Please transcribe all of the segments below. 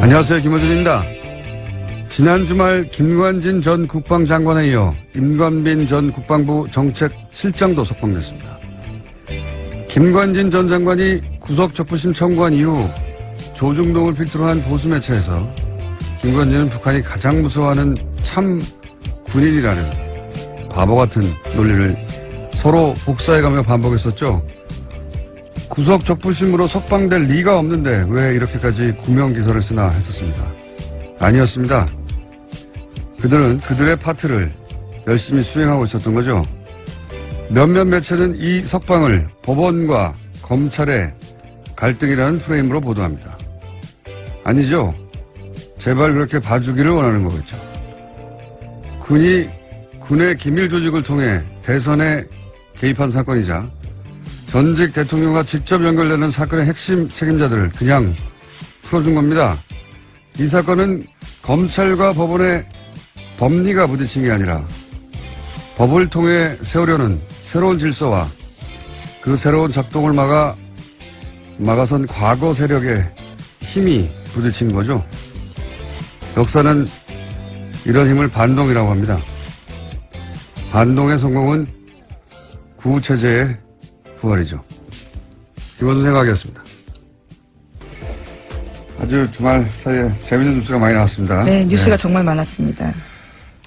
안녕하세요. 김어준입니다. 지난 주말 김관진 전 국방장관에 이어 임관빈 전 국방부 정책실장도 석방됐습니다. 김관진 전 장관이 구속적부심 청구한 이후 조중동을 필두로 한 보수 매체에서 김관진은 북한이 가장 무서워하는 참 군인이라는 바보 같은 논리를 서로 복사해가며 반복했었죠. 구속적부심으로 석방될 리가 없는데 왜 이렇게까지 구명기사를 쓰나 했었습니다. 아니었습니다. 그들은 그들의 파트를 열심히 수행하고 있었던 거죠. 몇몇 매체는 이 석방을 법원과 검찰의 갈등이라는 프레임으로 보도합니다. 아니죠. 제발 그렇게 봐주기를 원하는 거겠죠. 군이 군의 기밀 조직을 통해 대선에 개입한 사건이자 전직 대통령과 직접 연결되는 사건의 핵심 책임자들을 그냥 풀어준 겁니다. 이 사건은 검찰과 법원의 법리가 부딪힌 게 아니라 법을 통해 세우려는 새로운 질서와 그 새로운 작동을 막아선 과거 세력의 힘이 부딪힌 거죠. 역사는 이런 힘을 반동이라고 합니다. 반동의 성공은 구체제의 부활이죠. 김어준 생각이었습니다. 아주 주말 사이에 재밌는 뉴스가 많이 나왔습니다. 네, 뉴스가 정말 많았습니다.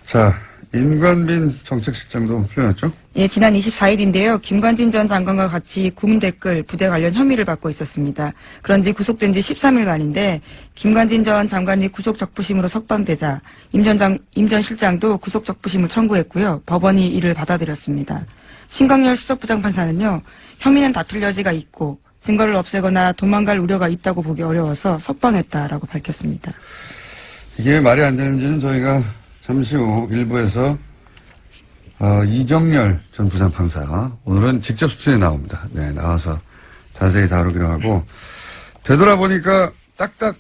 자, 임관빈 정책실장도 풀려났죠? 예, 지난 24일인데요. 김관진 전 장관과 같이 구문 댓글 부대 관련 혐의를 받고 있었습니다. 그런지 구속된 지 13일만인데 김관진 전 장관이 구속적부심으로 석방되자 임 전 실장도 구속적부심을 청구했고요. 법원이 이를 받아들였습니다. 신광열 수석부장판사는요. 혐의는 다툴 여지가 있고 증거를 없애거나 도망갈 우려가 있다고 보기 어려워서 석방했다라고 밝혔습니다. 이게 말이 안 되는지는 저희가 잠시 후 일부에서 이정열 전 부장판사 오늘은 직접 수준에 나옵니다. 네, 나와서 자세히 다루기로 하고 되돌아보니까 딱딱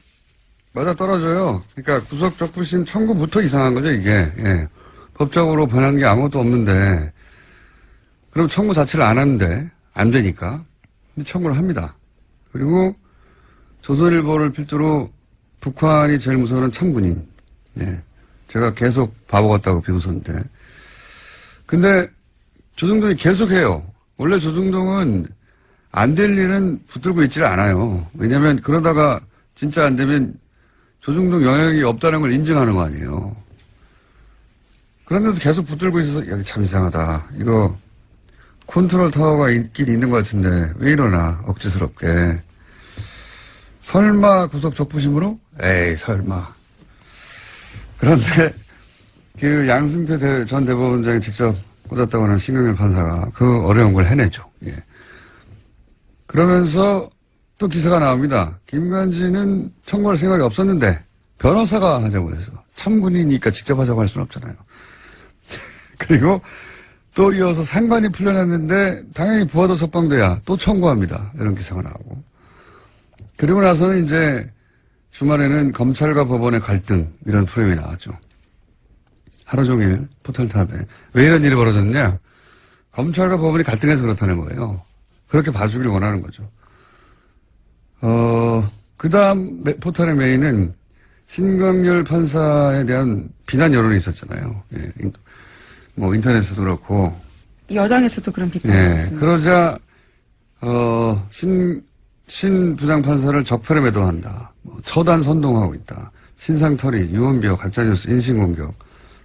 맞아떨어져요. 그러니까 구속적부심 청구부터 이상한 거죠, 이게. 예. 법적으로 변한 게 아무것도 없는데 그럼 청구 자체를 안 하는데 안 되니까 근데 청구를 합니다. 그리고 조선일보를 필두로 북한이 제일 무서워하는 참군인. 예. 제가 계속 바보 같다고 비웃었는데. 근데 조중동이 계속해요. 원래 조중동은 안 될 일은 붙들고 있지를 않아요. 왜냐하면 그러다가 진짜 안 되면 조중동 영향이 없다는 걸 인정하는 거 아니에요. 그런데도 계속 붙들고 있어서 여기 참 이상하다. 이거 컨트롤 타워가 있긴 있는 것 같은데 왜 이러나 억지스럽게. 설마 구속적부심으로? 에이 설마. 그런데 그 양승태 전 대법원장이 직접 꽂았다고 하는 신경열 판사가 그 어려운 걸 해내죠. 예. 그러면서 또 기사가 나옵니다. 김관진은 청구할 생각이 없었는데 변호사가 하자고 해서 참군이니까 직접 하자고 할 수는 없잖아요. 그리고 또 이어서 상관이 풀려났는데 당연히 부하도 석방돼야 또 청구합니다. 이런 기사가 나오고. 그리고 나서는 이제 주말에는 검찰과 법원의 갈등 이런 프레임이 나왔죠. 하루 종일 포털탑에. 왜 이런 일이 벌어졌냐. 검찰과 법원이 갈등해서 그렇다는 거예요. 그렇게 봐주길 원하는 거죠. 그 다음 포털의 메인은 신광열 판사에 대한 비난 여론이 있었잖아요. 예. 뭐 인터넷에도 그렇고. 여당에서도 그런 비판이 있었습니다. 그러자 신 부장판사를 적폐로 매도한다. 처단 선동하고 있다. 신상털이, 유언비어, 가짜뉴스, 인신공격,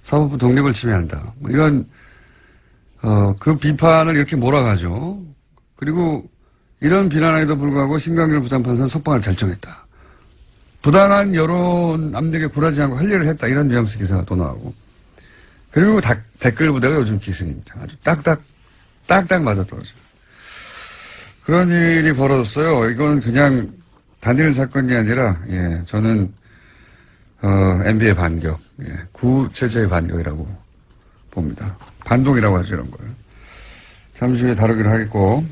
사법부 독립을 침해한다. 뭐 이런 그 비판을 이렇게 몰아가죠. 그리고 이런 비난에도 불구하고 신광열 부장판사는 석방을 결정했다. 부당한 여론 압력에 굴하지 않고 할 일을 했다. 이런 뉘앙스 기사가 또 나오고. 그리고 댓글 부대가 요즘 기승입니다. 아주 딱딱 맞아떨어져요. 그런 일이 벌어졌어요. 이건 그냥 단일 사건이 아니라, 예, 저는, MB의 반격, 예, 구체제의 반격이라고 봅니다. 반동이라고 하죠, 이런 걸. 잠시 후에 다루기로 하겠고,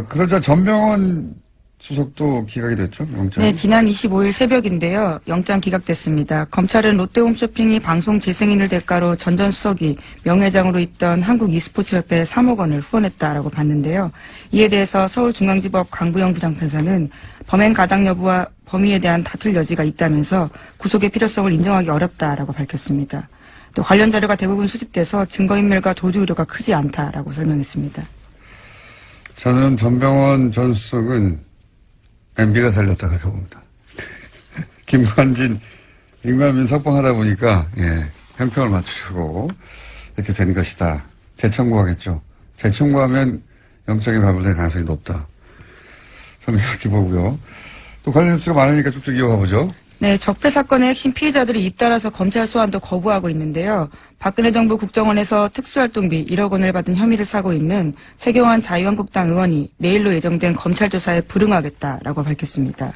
그러자 전병헌 수석도 기각이 됐죠, 영장? 네, 지난 25일 새벽인데요. 영장 기각됐습니다. 검찰은 롯데홈쇼핑이 방송 재승인을 대가로 전 전 수석이 명예회장으로 있던 한국e스포츠협회에 3억 원을 후원했다라고 봤는데요. 이에 대해서 서울중앙지법 강부영 부장판사는 범행 가당 여부와 범위에 대한 다툴 여지가 있다면서 구속의 필요성을 인정하기 어렵다라고 밝혔습니다. 또 관련 자료가 대부분 수집돼서 증거인멸과 도주 우려가 크지 않다라고 설명했습니다. 저는 전병헌 전 수석은 MB가 살렸다 그렇게 봅니다. 임관민 석방하다 보니까 형평을 맞추려고 이렇게 된 것이다. 재청구하겠죠. 재청구하면 영장이 발부될 가능성이 높다. 저는 이렇게 보고요. 또 관련 뉴스가 많으니까 쭉쭉 이어가 보죠. 네, 적폐 사건의 핵심 피의자들이 잇따라서 검찰 소환도 거부하고 있는데요. 박근혜 정부 국정원에서 특수활동비 1억 원을 받은 혐의를 사고 있는 최경환 자유한국당 의원이 내일로 예정된 검찰 조사에 불응하겠다라고 밝혔습니다.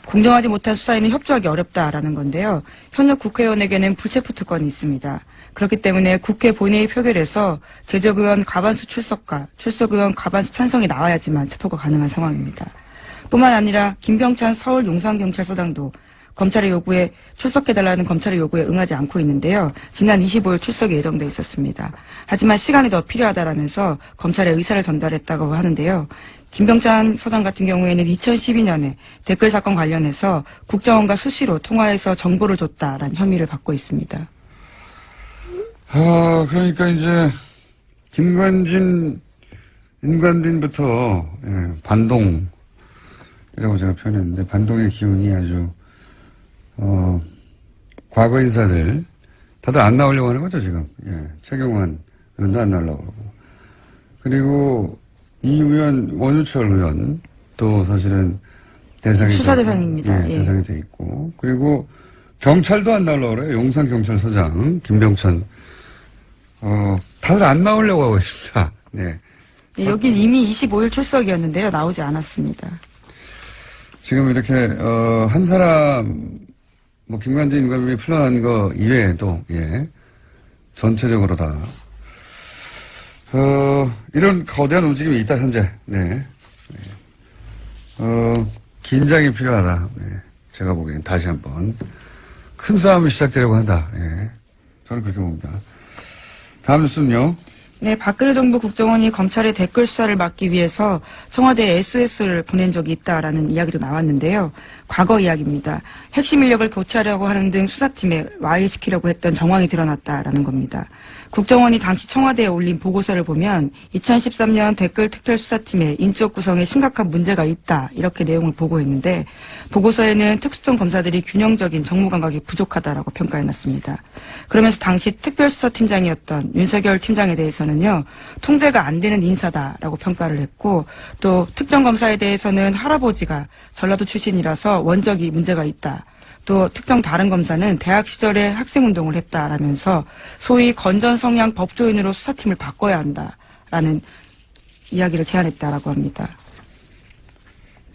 공정하지 못한 수사에는 협조하기 어렵다라는 건데요. 현역 국회의원에게는 불체포 특권이 있습니다. 그렇기 때문에 국회 본회의 표결에서 제적 의원 과반수 출석과 출석 의원 과반수 찬성이 나와야지만 체포가 가능한 상황입니다. 뿐만 아니라 김병찬 서울 용산경찰서장도 검찰의 요구에 출석해달라는 검찰의 요구에 응하지 않고 있는데요. 지난 25일 출석이 예정돼 있었습니다. 하지만 시간이 더 필요하다라면서 검찰에 의사를 전달했다고 하는데요. 김병찬 서장 같은 경우에는 2012년에 댓글 사건 관련해서 국정원과 수시로 통화해서 정보를 줬다라는 혐의를 받고 있습니다. 그러니까 이제 임관빈부터 반동이라고 제가 표현했는데 반동의 기운이 아주 과거 인사들 다들 안 나오려고 하는 거죠 지금. 최경환 의원도 안 나오려고 그러고. 그리고 이 의원 원유철 의원 또 사실은 대상이 수사 대상입니다. 대상이 돼 있고 그리고 경찰도 안 나오려고 그래요. 용산 경찰서장 김병찬 다들 안 나오려고 하고 있습니다. 네. 네, 여긴 이미 25일 출석이었는데요. 나오지 않았습니다. 지금 이렇게 한 사람 김관진 임관빈이 풀려난 거 이외에도 전체적으로 다 이런 거대한 움직임이 있다 현재. 긴장이 필요하다. 제가 보기엔 다시 한번 큰 싸움이 시작되려고 한다. 저는 그렇게 봅니다. 다음 뉴스는요. 네, 박근혜 정부 국정원이 검찰의 댓글 수사를 막기 위해서 청와대에 SOS를 보낸 적이 있다라는 이야기도 나왔는데요. 과거 이야기입니다. 핵심 인력을 교체하려고 하는 등 수사팀에 와해시키려고 했던 정황이 드러났다라는 겁니다. 국정원이 당시 청와대에 올린 보고서를 보면 2013년 댓글 특별수사팀의 인적 구성에 심각한 문제가 있다 이렇게 내용을 보고했는데 보고서에는 특수통 검사들이 균형적인 정무 감각이 부족하다라고 평가해놨습니다. 그러면서 당시 특별수사팀장이었던 윤석열 팀장에 대해서는요. 통제가 안 되는 인사다라고 평가를 했고 또 특정 검사에 대해서는 할아버지가 전라도 출신이라서 원적이 문제가 있다. 또 특정 다른 검사는 대학 시절에 학생운동을 했다라면서 소위 건전 성향 법조인으로 수사팀을 바꿔야 한다라는 이야기를 제안했다라고 합니다.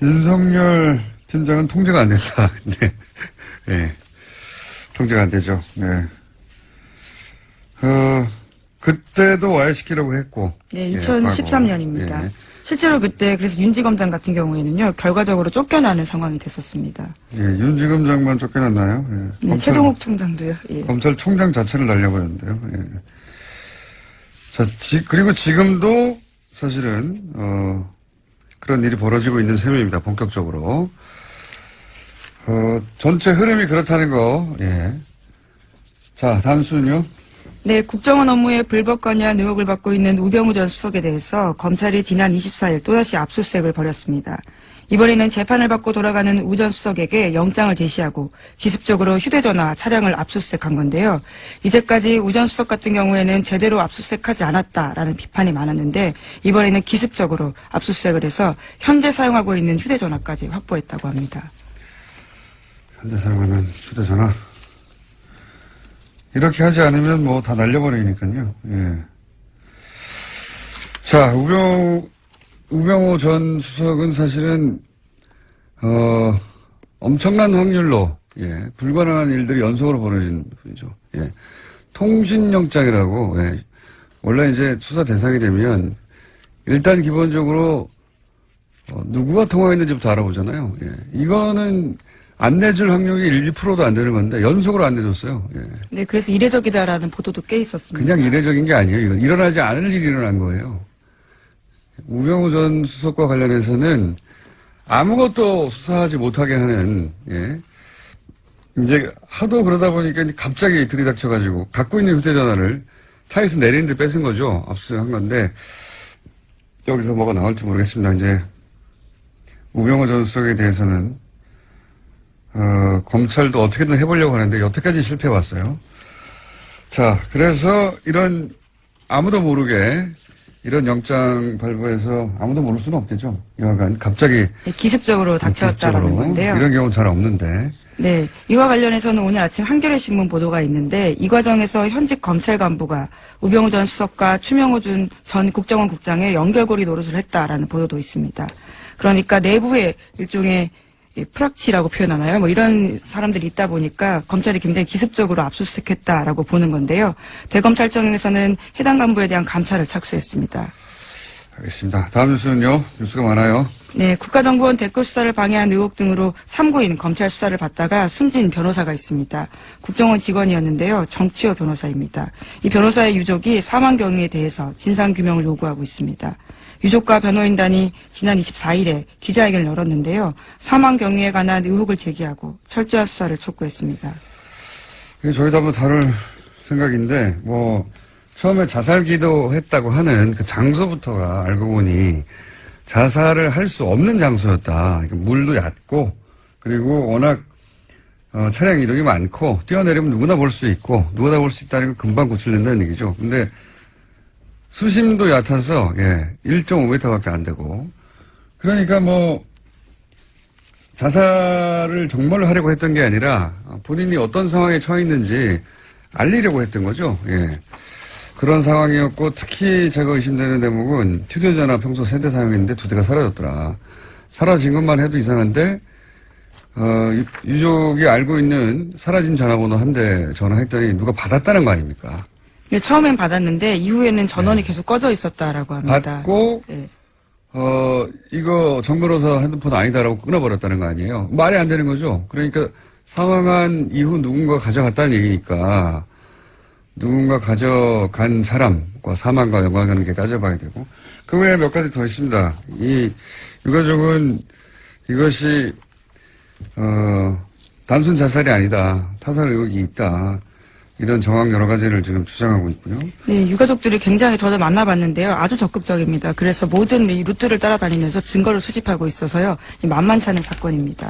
윤석열 팀장은 통제가 안 된다. 네. 통제가 안 되죠. 네. 그때도 와해시키려고 했고. 네, 2013년입니다. 실제로 그때 그래서 윤지검장 같은 경우에는요 결과적으로 쫓겨나는 상황이 됐었습니다. 윤지검장만 쫓겨났나요? 네, 최동욱 총장도요. 검찰총장 자체를 날려버렸는데요. 자, 그리고 지금도 사실은 그런 일이 벌어지고 있는 셈입니다. 본격적으로 전체 흐름이 그렇다는 거. 자, 다음 수는요. 네, 국정원 업무에 불법 관여한 의혹을 받고 있는 우병우 전 수석에 대해서 검찰이 지난 24일 또다시 압수수색을 벌였습니다. 이번에는 재판을 받고 돌아가는 우 전 수석에게 영장을 제시하고 기습적으로 휴대전화 차량을 압수수색한 건데요. 이제까지 우 전 수석 같은 경우에는 제대로 압수수색하지 않았다라는 비판이 많았는데 이번에는 기습적으로 압수수색을 해서 현재 사용하고 있는 휴대전화까지 확보했다고 합니다. 현재 사용하는 휴대전화? 이렇게 하지 않으면 다 날려버리니까요. 자, 우병우 전 수석은 사실은, 엄청난 확률로, 불가능한 일들이 연속으로 벌어진 분이죠. 통신영장이라고, 원래 이제 수사 대상이 되면, 일단 기본적으로, 누구와 통화했는지부터 알아보잖아요. 예. 이거는 안 내줄 확률이 1~2%도 안 되는 건데 연속으로 안 내줬어요. 예. 네, 그래서 이례적이다라는 보도도 꽤 있었습니다. 그냥 이례적인 게 아니에요. 이건 일어나지 않을 일이 일어난 거예요. 우병우 전 수석과 관련해서는 아무것도 수사하지 못하게 하는, 예. 이제 하도 그러다 보니까 이제 갑자기 들이닥쳐가지고 갖고 있는 휴대전화를 차에서 내리는데 뺏은 거죠. 압수수색한 건데 여기서 뭐가 나올지 모르겠습니다. 이제 우병우 전 수석에 대해서는 검찰도 어떻게든 해보려고 하는데 여태까지 실패해왔어요. 자, 그래서 이런 아무도 모르게 이런 영장 발부해서 아무도 모를 수는 없겠죠. 여하간 갑자기 네, 기습적으로 닥쳤다라는 건데요. 이런 경우는 잘 없는데. 네, 이와 관련해서는 오늘 아침 한겨레 신문 보도가 있는데 이 과정에서 현직 검찰 간부가 우병우 전 수석과 추명호 전 국정원 국장의 연결고리 노릇을 했다라는 보도도 있습니다. 그러니까 내부에 일종의 프락치라고 표현하나요? 뭐 이런 사람들이 있다 보니까 검찰이 굉장히 기습적으로 압수수색했다라고 보는 건데요. 대검찰청에서는 해당 간부에 대한 감찰을 착수했습니다. 알겠습니다. 다음 뉴스는요. 뉴스가 많아요. 네, 국가정보원 댓글 수사를 방해한 의혹 등으로 참고인 검찰 수사를 받다가 숨진 변호사가 있습니다. 국정원 직원이었는데요. 정치호 변호사입니다. 이 변호사의 유족이 사망 경위에 대해서 진상규명을 요구하고 있습니다. 유족과 변호인단이 지난 24일에 기자회견을 열었는데요. 사망 경위에 관한 의혹을 제기하고 철저한 수사를 촉구했습니다. 저희도 한번 다룰 생각인데, 처음에 자살 기도했다고 하는 그 장소부터가 알고 보니 자살을 할 수 없는 장소였다. 물도 얕고, 그리고 워낙, 차량 이동이 많고, 뛰어내리면 누구나 볼 수 있고, 누구나 볼 수 있다는 건 금방 구출된다는 얘기죠. 근데 수심도 얕아서 1.5m밖에 안 되고 그러니까 자살을 정말로 하려고 했던 게 아니라 본인이 어떤 상황에 처해 있는지 알리려고 했던 거죠. 예. 그런 상황이었고 특히 제가 의심되는 대목은 휴대전화 평소 3대 사용했는데 2대가 사라졌더라. 사라진 것만 해도 이상한데 유족이 알고 있는 사라진 전화번호 1대 전화했더니 누가 받았다는 거 아닙니까? 네, 처음엔 받았는데 이후에는 전원이 계속 꺼져 있었다라고 합니다. 받고 네. 이거 정 변호사 핸드폰 아니다라고 끊어버렸다는 거 아니에요? 말이 안 되는 거죠. 그러니까 사망한 이후 누군가 가져갔다는 얘기니까 누군가 가져간 사람과 사망과 연관관계 따져봐야 되고 그 외에 몇 가지 더 있습니다. 이 유가족은 이것이 단순 자살이 아니다. 타살 의혹이 있다. 이런 정황 여러 가지를 지금 주장하고 있고요. 네, 유가족들이 굉장히 저도 만나봤는데요. 아주 적극적입니다. 그래서 모든 이 루트를 따라다니면서 증거를 수집하고 있어서요. 만만치 않은 사건입니다.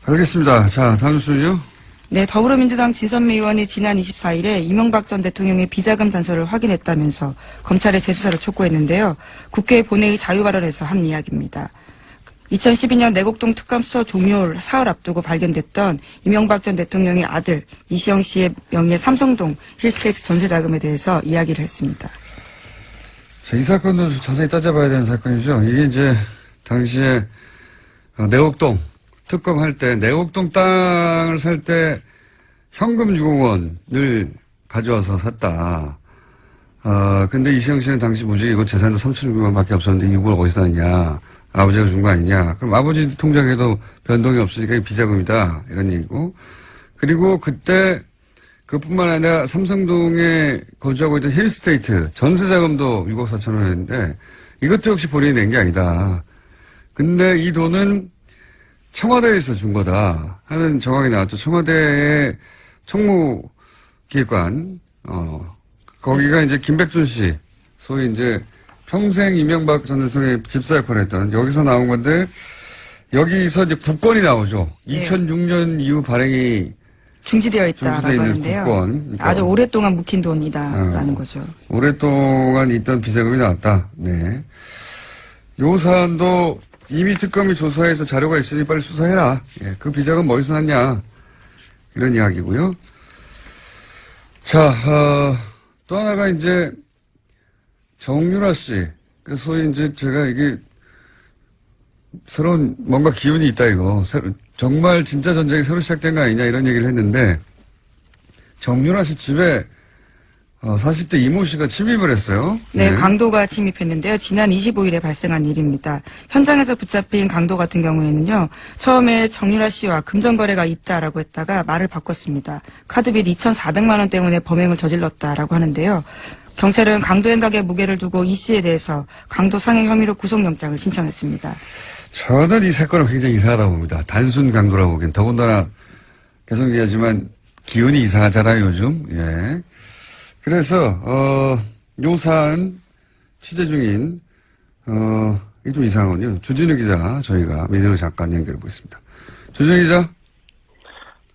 알겠습니다. 자, 다음 뉴스는요. 네, 더불어민주당 진선미 의원이 지난 24일에 이명박 전 대통령의 비자금 단서를 확인했다면서 검찰의 재수사를 촉구했는데요. 국회 본회의 자유발언에서 한 이야기입니다. 2012년 내곡동 특감 수사 종료 사흘 앞두고 발견됐던 이명박 전 대통령의 아들 이시영 씨의 명의의 삼성동 힐스테이트 전세자금에 대해서 이야기를 했습니다. 자, 이 사건도 자세히 따져봐야 되는 사건이죠. 이게 이제 당시에 내곡동 특검할 때 내곡동 땅을 살 때 현금 6억 원을 가져와서 샀다. 근데 이시영 씨는 당시 무직이고 재산도 3,600만 밖에 없었는데 이걸 어디서 샀냐. 아버지가 준 거 아니냐. 그럼 아버지 통장에도 변동이 없으니까 이게 비자금이다. 이런 얘기고. 그리고 그때 그뿐만 아니라 삼성동에 거주하고 있던 힐스테이트 전세자금도 6억 4천 원이었는데 이것도 역시 본인이 낸 게 아니다. 근데 이 돈은 청와대에서 준 거다 하는 정황이 나왔죠. 청와대의 총무기획관, 거기가 이제 김백준 씨, 소위 이제 평생 이명박 전 대통령의 집사 역할을 했던 여기서 나온 건데 여기서 이제 국권이 나오죠. 네. 2006년 이후 발행이 중지되어 있다라고 하는데요. 국권. 그러니까 아주 오랫동안 묵힌 돈이다라는 거죠. 오랫동안 있던 비자금이 나왔다. 네. 요 사안도 이미 특검이 조사해서 자료가 있으니 빨리 수사해라. 예, 그 비자금 어디서 났냐. 이런 이야기고요. 자, 또 하나가 이제 정유라 씨. 소위 이제 제가 이게 새로운 뭔가 기운이 있다 이거. 정말 진짜 전쟁이 새로 시작된 거 아니냐 이런 얘기를 했는데 정유라 씨 집에 40대 이모 씨가 침입을 했어요. 네, 강도가 침입했는데요. 지난 25일에 발생한 일입니다. 현장에서 붙잡힌 강도 같은 경우에는요. 처음에 정유라 씨와 금전거래가 있다라고 했다가 말을 바꿨습니다. 카드빚 2,400만 원 때문에 범행을 저질렀다라고 하는데요. 경찰은 강도 행각의 무게를 두고 이 씨에 대해서 강도 상해 혐의로 구속영장을 신청했습니다. 저는 이 사건은 굉장히 이상하다고 봅니다. 단순 강도라고 보기엔. 더군다나 계속 얘기하지만 기운이 이상하잖아요, 요즘. 예. 그래서, 요 사안 취재 중인, 이게 좀 이상하군요. 주진우 기자, 저희가 민진우 잠깐 연결해 보겠습니다. 주진우 기자.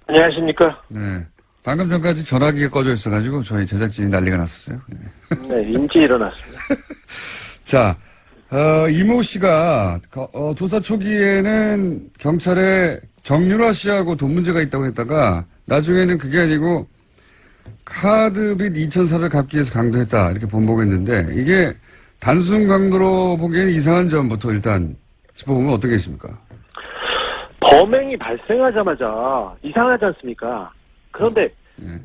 안녕하십니까. 네. 방금 전까지 전화기가 꺼져 있어가지고 저희 제작진이 난리가 났었어요. 네, 인지 일어났습니다. 자, 이모 씨가, 조사 초기에는 경찰에 정유라 씨하고 돈 문제가 있다고 했다가 나중에는 그게 아니고 카드빚 2,400 갚기 위해서 강도했다. 이렇게 번복했는데 이게 단순 강도로 보기에는 이상한 점부터 일단 짚어보면 어떻게 있습니까? 범행이 발생하자마자 이상하지 않습니까? 그런데 네.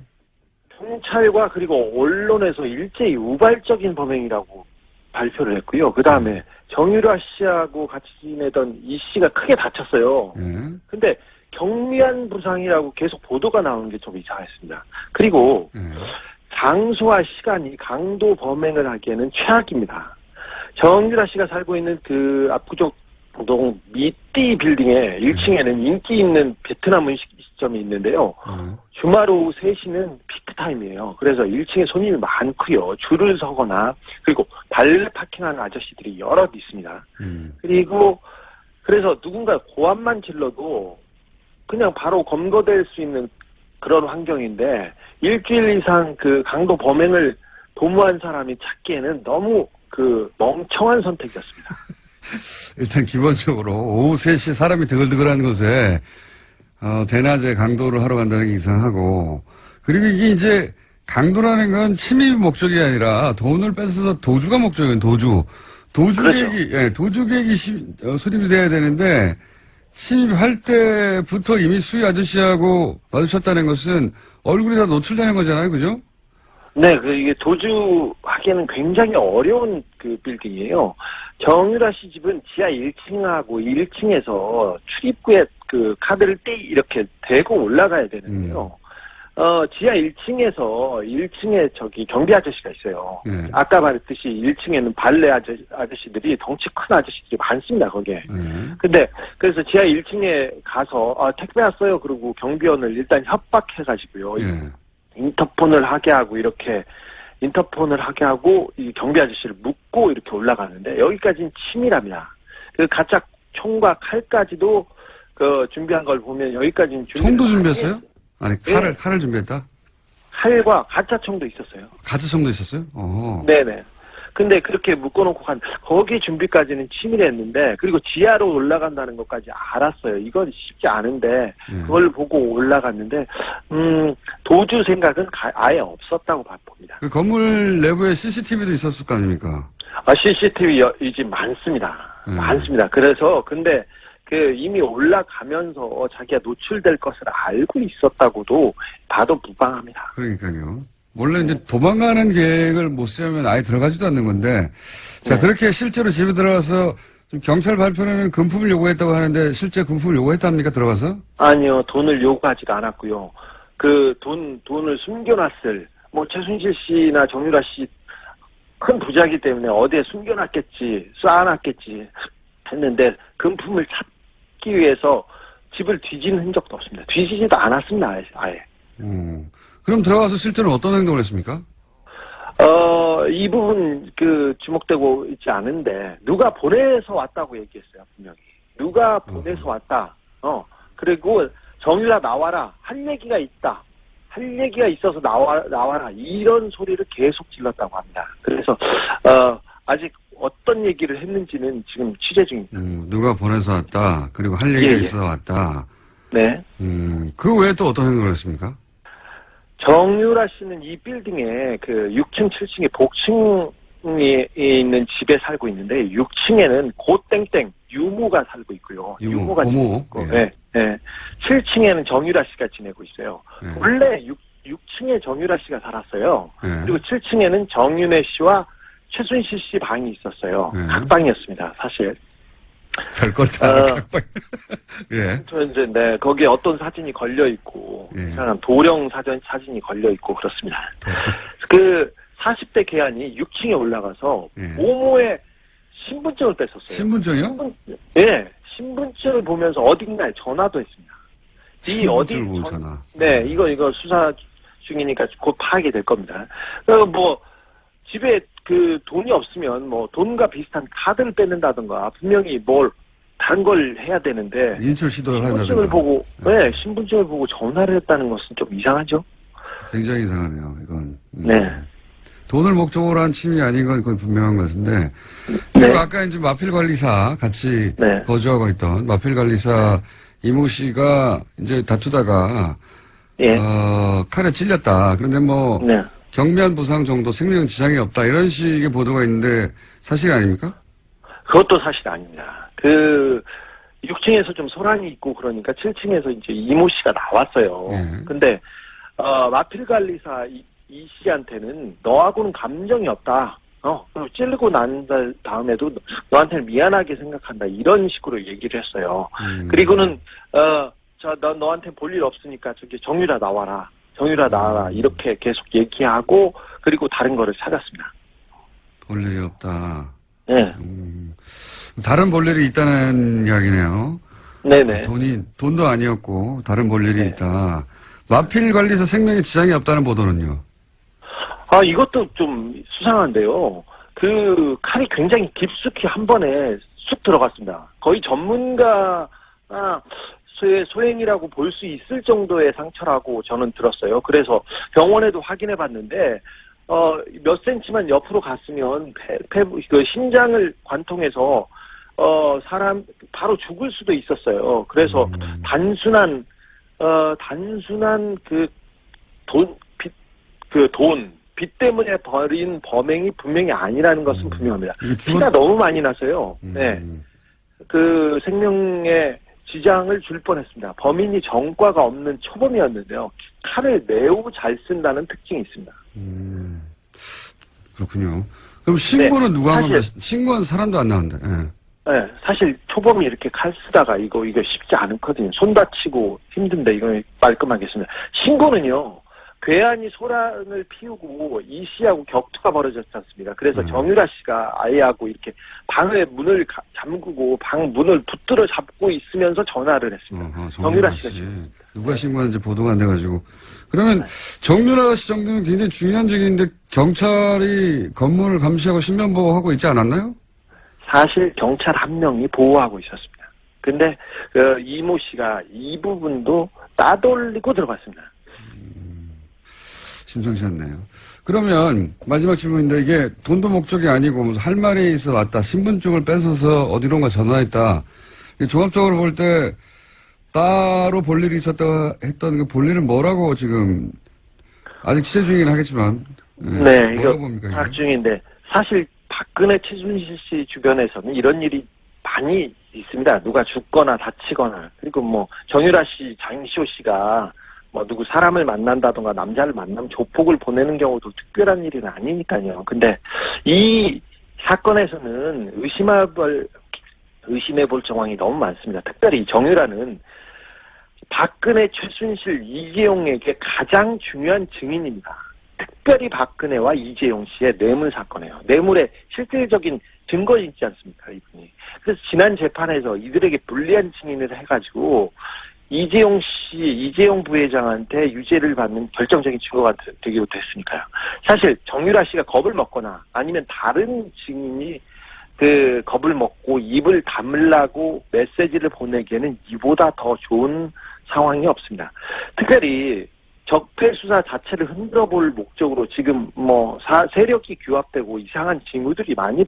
경찰과 그리고 언론에서 일제히 우발적인 범행이라고 발표를 했고요. 그 다음에 정유라 씨하고 같이 지내던 이 씨가 크게 다쳤어요. 네. 근데 경미한 부상이라고 계속 보도가 나오는 게 좀 이상했습니다. 그리고 네. 장소와 시간이 강도 범행을 하기에는 최악입니다. 정유라 씨가 살고 있는 그 압구정 동 미띠 빌딩의 1층에는 인기 있는 베트남 음식점이 있는데요. 주말 오후 3시는 피크타임이에요. 그래서 1층에 손님이 많고요. 줄을 서거나 그리고 발레 파킹하는 아저씨들이 여럿 있습니다. 그리고 그래서 누군가 고함만 질러도 그냥 바로 검거될 수 있는 그런 환경인데 일주일 이상 그 강도 범행을 도모한 사람이 찾기에는 너무 그 멍청한 선택이었습니다. 일단 기본적으로 오후 3시 사람이 드글드글하는 곳에 대낮에 강도를 하러 간다는 게 이상하고 그리고 이게 이제 강도라는 건 침입 목적이 아니라 돈을 뺏어서 도주가 목적이에요. 도주 계획이 그렇죠. 예, 도주 계획이 수립이 돼야 되는데 침입할 때부터 이미 수희 아저씨하고 마주쳤다는 것은 얼굴이 다 노출되는 거잖아요, 그죠? 네, 이게 도주하기에는 굉장히 어려운 그 빌딩이에요. 정유라 씨 집은 지하 1층하고 1층에서 출입구에 그 카드를 이렇게 대고 올라가야 되는데요. 지하 1층에서 1층에 저기 경비 아저씨가 있어요. 네. 아까 말했듯이 1층에는 발레 아저씨들이 덩치 큰 아저씨들이 많습니다, 거기에. 근데 그래서 지하 1층에 가서 택배 왔어요. 그리고 경비원을 일단 협박해가지고요. 인터폰을 하게 하고 이 경비 아저씨를 묶고 이렇게 올라가는데 여기까지는 치밀합니다. 그 가짜 총과 칼까지도 그 준비한 걸 보면 여기까지는 총도 준비했어요? 아니 칼을 준비했다? 칼과 가짜 총도 있었어요. 가짜 총도 있었어요? 어허. 네네. 근데 그렇게 묶어놓고 거기 준비까지는 치밀했는데 그리고 지하로 올라간다는 것까지 알았어요. 이건 쉽지 않은데 그걸 보고 올라갔는데 도주 생각은 아예 없었다고 봅니다. 그 건물 내부에 CCTV도 있었을 거 아닙니까? CCTV 이제 많습니다. 많습니다. 그래서 근데 그 이미 올라가면서 자기가 노출될 것을 알고 있었다고도 봐도 무방합니다. 그러니까요. 원래 이제 도망가는 계획을 못 세우면 아예 들어가지도 않는 건데, 자, 그렇게 실제로 집에 들어가서 좀 경찰 발표는 금품을 요구했다고 하는데, 실제 금품을 요구했답니까, 들어가서? 아니요, 돈을 요구하지도 않았고요. 그 돈을 숨겨놨을, 최순실 씨나 정유라 씨 큰 부자이기 때문에 어디에 숨겨놨겠지, 쌓아놨겠지 했는데, 금품을 찾기 위해서 집을 뒤진 흔적도 없습니다. 뒤지지도 않았습니다, 아예. 그럼 들어가서 실제로 어떤 행동을 했습니까? 이 부분 주목되고 있지 않은데 누가 보내서 왔다고 얘기했어요, 분명히. 누가 보내서 왔다. 그리고 정유라 나와라. 할 얘기가 있다. 할 얘기가 있어서 나와라. 이런 소리를 계속 질렀다고 합니다. 그래서 아직 어떤 얘기를 했는지는 지금 취재 중입니다. 누가 보내서 왔다. 그리고 할 얘기가 있어서 왔다. 네. 그 외에 또 어떤 행동을 했습니까? 정유라 씨는 이 빌딩에 그 6층, 7층에 복층이 있는 집에 살고 있는데 6층에는 고땡땡 유모가 살고 있고요. 유모가 지내고 있고, 네. 7층에는 정유라 씨가 지내고 있어요. 원래 6층에 정유라 씨가 살았어요. 네. 그리고 7층에는 정윤혜 씨와 최순실 씨 방이 있었어요. 네. 각방이었습니다, 사실. 별걸 다 각방. 예. 저 이제, 네, 거기에 어떤 사진이 걸려있고, 예. 이상한 도령 사진이 걸려있고, 그렇습니다. 그 40대 계안이 6층에 올라가서, 예. 모모의 신분증을 뺐었어요. 신분증이요? 예, 신분증을 보면서 어딘가에 전화도 했습니다. 이 어디, 신분증을 보잖아. 네, 이거 수사 중이니까 곧 파악이 될 겁니다. 뭐, 집에 그 돈이 없으면 뭐 돈과 비슷한 카드를 뺏는다든가 분명히 다른 걸 해야 되는데 인출 시도를 신분증을 한다든가. 보고 신분증을 보고 전화를 했다는 것은 좀 이상하죠? 굉장히 이상하네요, 이건. 네. 돈을 목적으로 한 침이 아닌 건 그건 분명한 것 같은데. 네. 그리고 아까 이제 마필 관리사 같이 네. 거주하고 있던 마필 관리사 이모 씨가 이제 다투다가 예. 칼에 찔렸다. 그런데 뭐 네. 경미한 부상 정도 생명 지장이 없다. 이런 식의 보도가 있는데 사실 아닙니까? 그것도 사실 아닙니다. 그 6층에서 좀 소란이 있고 그러니까 7층에서 이제 이모 씨가 나왔어요. 예. 근데 마필 관리사 이 씨한테는 너하고는 감정이 없다. 찌르고 난 다음에도 너한테는 미안하게 생각한다. 이런 식으로 얘기를 했어요. 그리고는 너한테 볼 일 없으니까 저기 정유라 나와라. 정유라 나와라. 이렇게 계속 얘기하고 그리고 다른 거를 찾았습니다. 볼 일이 없다. 네. 다른 볼 일이 있다는 이야기네요. 네네. 돈도 아니었고 다른 볼 일이 네. 있다. 마필 관리사 생명에 지장이 없다는 보도는요? 이것도 좀 수상한데요. 그 칼이 굉장히 깊숙이 한 번에 쑥 들어갔습니다. 거의 전문가 소행이라고 볼 수 있을 정도의 상처라고 저는 들었어요. 그래서 병원에도 확인해 봤는데 몇 센치만 옆으로 갔으면 그 심장을 관통해서 사람 바로 죽을 수도 있었어요. 그래서 단순한 빚 때문에 벌인 범행이 분명히 아니라는 것은 분명합니다. 피가 너무 많이 나서요. 네. 그 생명에 지장을 줄 뻔했습니다. 범인이 전과가 없는 초범이었는데요. 칼을 매우 잘 쓴다는 특징이 있습니다. 그렇군요. 그럼 신고는 네, 누가 한 겁니까? 신고한 사람도 안 나왔는데. 예. 네, 사실 초범이 이렇게 칼 쓰다가 이거 쉽지 않거든요. 손 다치고 힘든데 이거 말끔하겠습니다. 신고는요. 괴한이 소란을 피우고 이 씨하고 격투가 벌어졌지 않습니까? 그래서 정유라 씨가 아이하고 이렇게 방의 문을 잠그고 방 문을 붙들어 잡고 있으면서 전화를 했습니다. 정유라 씨가 누가 신고하는지 보도가 안 돼가지고. 그러면 정유라 씨 정도면 굉장히 중요한 직인데 경찰이 건물을 감시하고 신변보호하고 있지 않았나요? 사실 경찰 한 명이 보호하고 있었습니다. 근데 이모 씨가 이 부분도 따돌리고 들어갔습니다. 심상치 않네요. 그러면 마지막 질문인데 이게 돈도 목적이 아니고 무슨 할 말이 있어 왔다. 신분증을 뺏어서 어디론가 전화했다. 종합적으로 볼 때 따로 볼 일이 있었다 했던 그 볼 일은 뭐라고 지금 아직 취재 중이긴 하겠지만 네, 이거 봅니까, 파악 중인데 사실 박근혜 최순실 씨 주변에서는 이런 일이 많이 있습니다. 누가 죽거나 다치거나 그리고 뭐 정유라 씨, 장시호 씨가 뭐 누구 사람을 만난다던가 남자를 만나면 조폭을 보내는 경우도 특별한 일은 아니니까요. 근데 이 사건에서는 의심해볼 정황이 너무 많습니다. 특별히 정유라는 박근혜, 최순실, 이재용에게 가장 중요한 증인입니다. 특별히 박근혜와 이재용 씨의 뇌물 사건이에요. 뇌물의 실질적인 증거 있지 않습니까, 이분이. 그래서 지난 재판에서 이들에게 불리한 증인을 해가지고 이재용 부회장한테 유죄를 받는 결정적인 증거가 되기도 했으니까요. 사실 정유라 씨가 겁을 먹거나 아니면 다른 증인이 그 겁을 먹고 입을 다물라고 메시지를 보내기에는 이보다 더 좋은 상황이 없습니다. 특별히 적폐 수사 자체를 흔들어볼 목적으로 지금 뭐 세력이 규합되고 이상한 징후들이 많이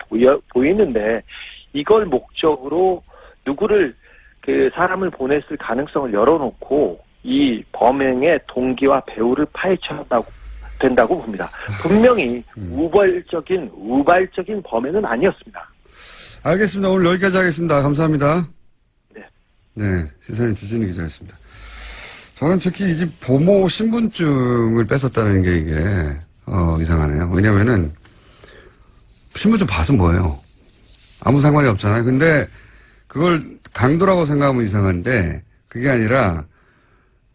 보이는데 이걸 목적으로 누구를 그 사람을 보냈을 가능성을 열어놓고 이 범행의 동기와 배후를 파헤쳐야 된다고 봅니다. 분명히 우발적인 범행은 아니었습니다. 알겠습니다. 오늘 여기까지 하겠습니다. 감사합니다. 네. 네, 시사인 주진우 기자였습니다. 저는 특히 이 집 보모 신분증을 뺏었다는 게 이게, 이상하네요. 왜냐면은, 신분증 봐서 뭐예요? 아무 상관이 없잖아요. 근데, 그걸 강도라고 생각하면 이상한데, 그게 아니라,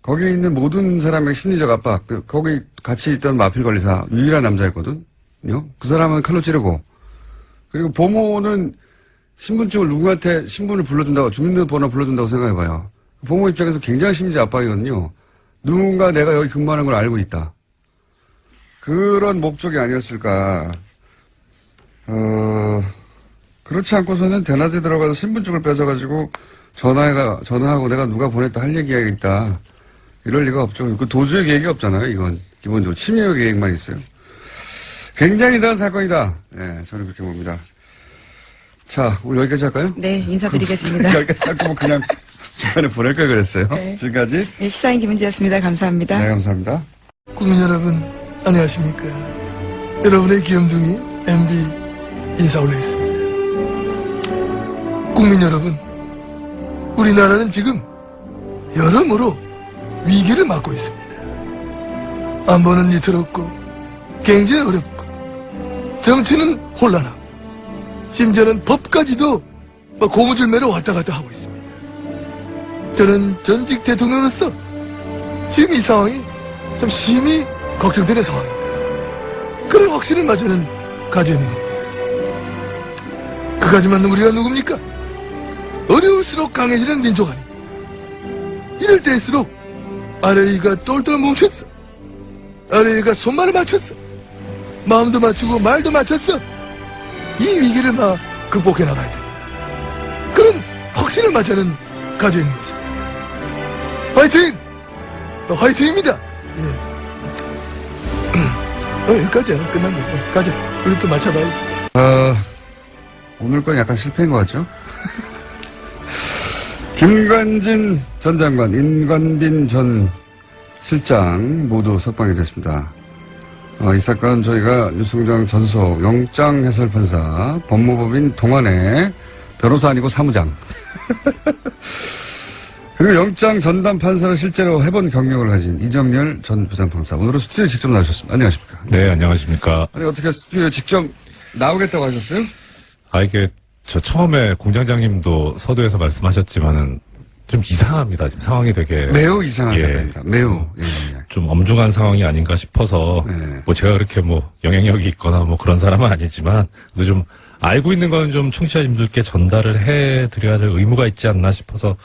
거기에 있는 모든 사람의 심리적 압박, 거기 같이 있던 마필 관리사, 유일한 남자였거든요. 그 사람은 칼로 찌르고, 그리고 보모는 신분증을 누구한테 신분을 불러준다고, 주민등록번호 불러준다고 생각해봐요. 보모 입장에서 굉장히 심리적 압박이거든요. 누군가 내가 여기 근무하는 걸 알고 있다. 그런 목적이 아니었을까. 그렇지 않고서는 대낮에 들어가서 신분증을 뺏어가지고 전화하고 내가 누가 보냈다 할 얘기가 있다. 이럴 리가 없죠. 그 도주의 계획이 없잖아요. 이건 기본적으로 침해의 계획만 있어요. 굉장히 이상한 사건이다. 예, 저는 그렇게 봅니다. 자, 오늘 여기까지 할까요? 네, 인사드리겠습니다. 여기까지 할 거면 그냥 중간에 보낼 걸 그랬어요. 네. 지금까지. 네, 시사인 김은지였습니다. 감사합니다. 네, 감사합니다. 국민 여러분, 안녕하십니까. 여러분의 귀염둥이 MB 인사 올리겠습니다. 국민 여러분, 우리나라는 지금 여러모로 위기를 맞고 있습니다. 안보는 위태롭고, 경제는 어렵고, 정치는 혼란하고, 심지어는 법까지도 고무줄매로 왔다 갔다 하고 있습니다. 저는 전직 대통령으로서 지금 이 상황이 좀 심히 걱정되는 상황입니다. 그런 확신을 마저는 가지고 있는 겁니다. 그까지만 우리가 누굽니까? 어려울수록 강해지는 민족 아닙니까? 이럴 때일수록 아래위가 똘똘 뭉쳤어. 아래위가 손발을 맞췄어. 마음도 맞추고 말도 맞췄어. 이 위기를 극복해 나가야 됩니다. 그런 확신을 마저는 가지고 있는 것입니다. 화이팅! 화이팅입니다! 예. 여기까지야. 끝난 거. 가자. 우리 또 맞춰봐야지. 오늘 건 약간 실패인 것 같죠? 김관진 전 장관, 임관빈 전 실장 모두 석방이 됐습니다. 이 사건 저희가 뉴스공장 전속 영장 해설판사, 법무법인 동안의 변호사 아니고 사무장. 그리고 영장 전담 판사를 실제로 해본 경력을 가진 이정열 전 부장판사. 오늘은 스튜디오에 직접 나오셨습니다. 안녕하십니까? 네, 안녕하십니까. 아니, 어떻게 스튜디오에 직접 나오겠다고 하셨어요? 이게, 저 처음에 공장장님도 서두에서 말씀하셨지만은 좀 이상합니다. 지금 상황이 되게. 매우 이상한 예. 사람입니다. 매우. 예. 좀 엄중한 상황이 아닌가 싶어서. 네. 제가 그렇게 영향력이 있거나 그런 사람은 아니지만, 근데 좀 알고 있는 건 좀 청취자님들께 전달을 해드려야 될 의무가 있지 않나 싶어서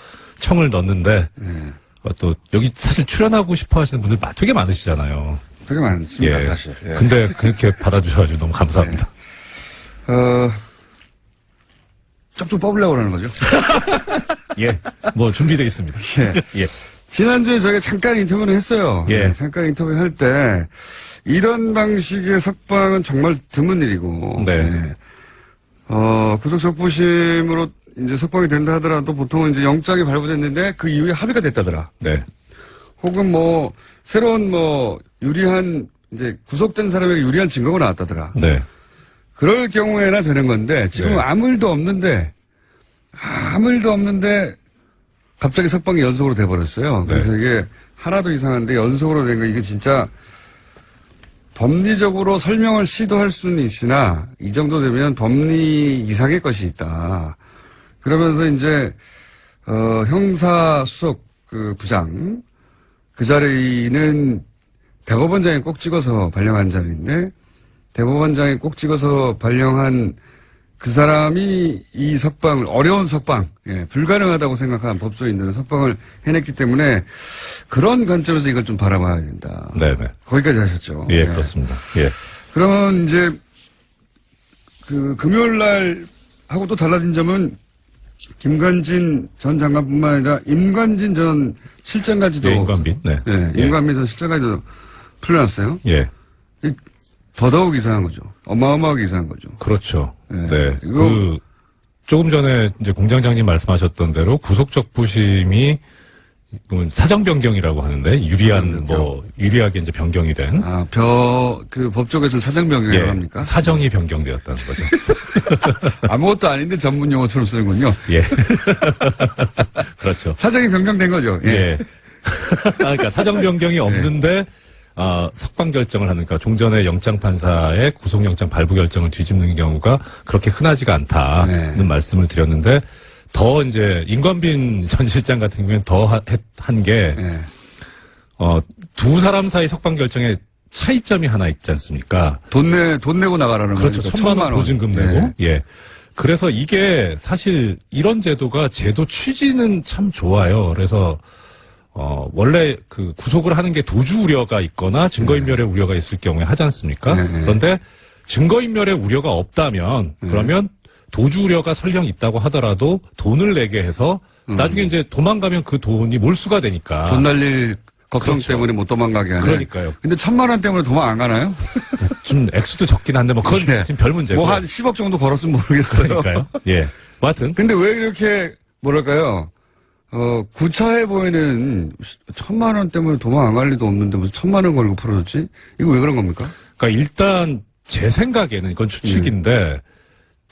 청을 넣었는데, 네. 또 여기 사실 출연하고 싶어 하시는 분들 되게 많으시잖아요. 되게 많습니다, 예. 사실. 예. 근데 그렇게 받아주셔가지고 너무 감사합니다. 쪽쪽 뽑으려고 그러는 거죠? 예. 준비되어 있습니다. 예. 예. 지난주에 저희가 잠깐 인터뷰를 했어요. 예. 잠깐 인터뷰 할 때, 이런 방식의 석방은 정말 드문 일이고, 네. 예. 구속적부심으로 이제 석방이 된다 하더라도 보통은 이제 영장이 발부됐는데 그 이후에 합의가 됐다더라. 네. 혹은 새로운 유리한, 이제 구속된 사람에게 유리한 증거가 나왔다더라. 네. 그럴 경우에나 되는 건데, 지금 네. 아무 일도 없는데, 갑자기 석방이 연속으로 돼버렸어요. 그래서 네. 이게 하나도 이상한데 연속으로 된 거 이게 진짜 법리적으로 설명을 시도할 수는 있으나 이 정도 되면 법리 이상의 것이 있다. 그러면서 이제 형사수석 부장 그 자리는 대법원장이 꼭 찍어서 발령한 자리인데 대법원장이 꼭 찍어서 발령한 그 사람이 이 어려운 석방, 불가능하다고 생각한 법조인들은 석방을 해냈기 때문에 그런 관점에서 이걸 좀 바라봐야 된다. 네네. 거기까지 하셨죠. 예, 그렇습니다. 예. 그러면 이제 금요일 날 하고 또 달라진 점은 김관진 전 장관뿐만 아니라 임관진 전 실장까지도. 예, 임관빈. 네. 임관빈 전 실장까지도 풀려났어요. 예. 더더욱 이상한 거죠. 어마어마하게 이상한 거죠. 그렇죠. 네. 네. 이거 조금 전에 이제 공장장님 말씀하셨던 대로 구속적부심이 사정 변경이라고 하는데 유리하게 이제 변경이 된. 법조계에서는 사정 변경이라고 합니까? 사정이 변경되었다는 거죠. 아무것도 아닌데 전문 용어처럼 쓰는군요. 예. 그렇죠. 사정이 변경된 거죠. 예. 그러니까 사정 변경이 없는데 석방 결정을 하는, 그러니까 종전의 영장판사의 구속영장 발부 결정을 뒤집는 경우가 그렇게 흔하지가 않다는 네. 말씀을 드렸는데, 더 이제 임관빈 전 실장 같은 경우에는 더 한 게, 네. 두 사람 사이 석방 결정에 차이점이 하나 있지 않습니까? 돈 내고 나가라는 그렇죠. 거니까 1,000만 원 보증금 내고. 네. 예. 그래서 이게 사실 이런 제도가 제도 취지는 참 좋아요. 그래서 원래 그 구속을 하는 게 도주 우려가 있거나 증거인멸의 우려가 있을 경우에 하지 않습니까? 네. 그런데 증거인멸의 우려가 없다면 그러면 도주 우려가 설령 있다고 하더라도 돈을 내게 해서 나중에 이제 도망가면 그 돈이 몰수가 되니까. 돈 날릴 걱정 그렇죠. 때문에 못 도망가게 하네. 그러니까요. 근데 1,000만 원 때문에 도망 안 가나요? 좀 액수도 적긴 한데 뭐 그건 네. 지금 별 문제고. 뭐 한 10억 정도 걸었으면 모르겠어요. 그러니까요. 예. 뭐 하여튼 근데 왜 이렇게 뭐랄까요? 구차해 보이는 1,000만 원 때문에 도망 안 갈 리도 없는데 무슨 1,000만 원 걸고 풀어줬지? 이거 왜 그런 겁니까? 그러니까 일단 제 생각에는 이건 추측인데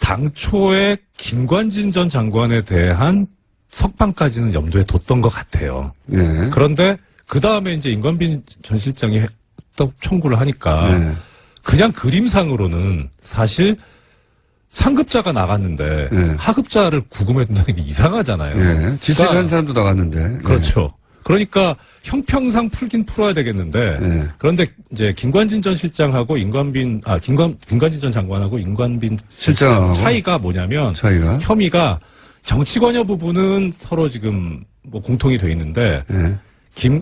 당초에 김관진 전 장관에 대한 석방까지는 염두에 뒀던 것 같아요. 예. 그런데 그 다음에 이제 임관빈 전 실장이 또 청구를 하니까 네. 그냥 그림상으로는 사실 상급자가 나갔는데 네. 하급자를 구금해 둔다는 게 이상하잖아요. 예. 지책한 사람도 나갔는데. 그렇죠. 그러니까 형평상 풀긴 풀어야 되겠는데 네. 그런데 이제 김관진 전 실장하고 김관진 전 장관하고 임관빈 실장하고 차이가 뭐냐면 차이가. 혐의가 정치 관여 부분은 서로 지금 뭐 공통이 돼 있는데 예.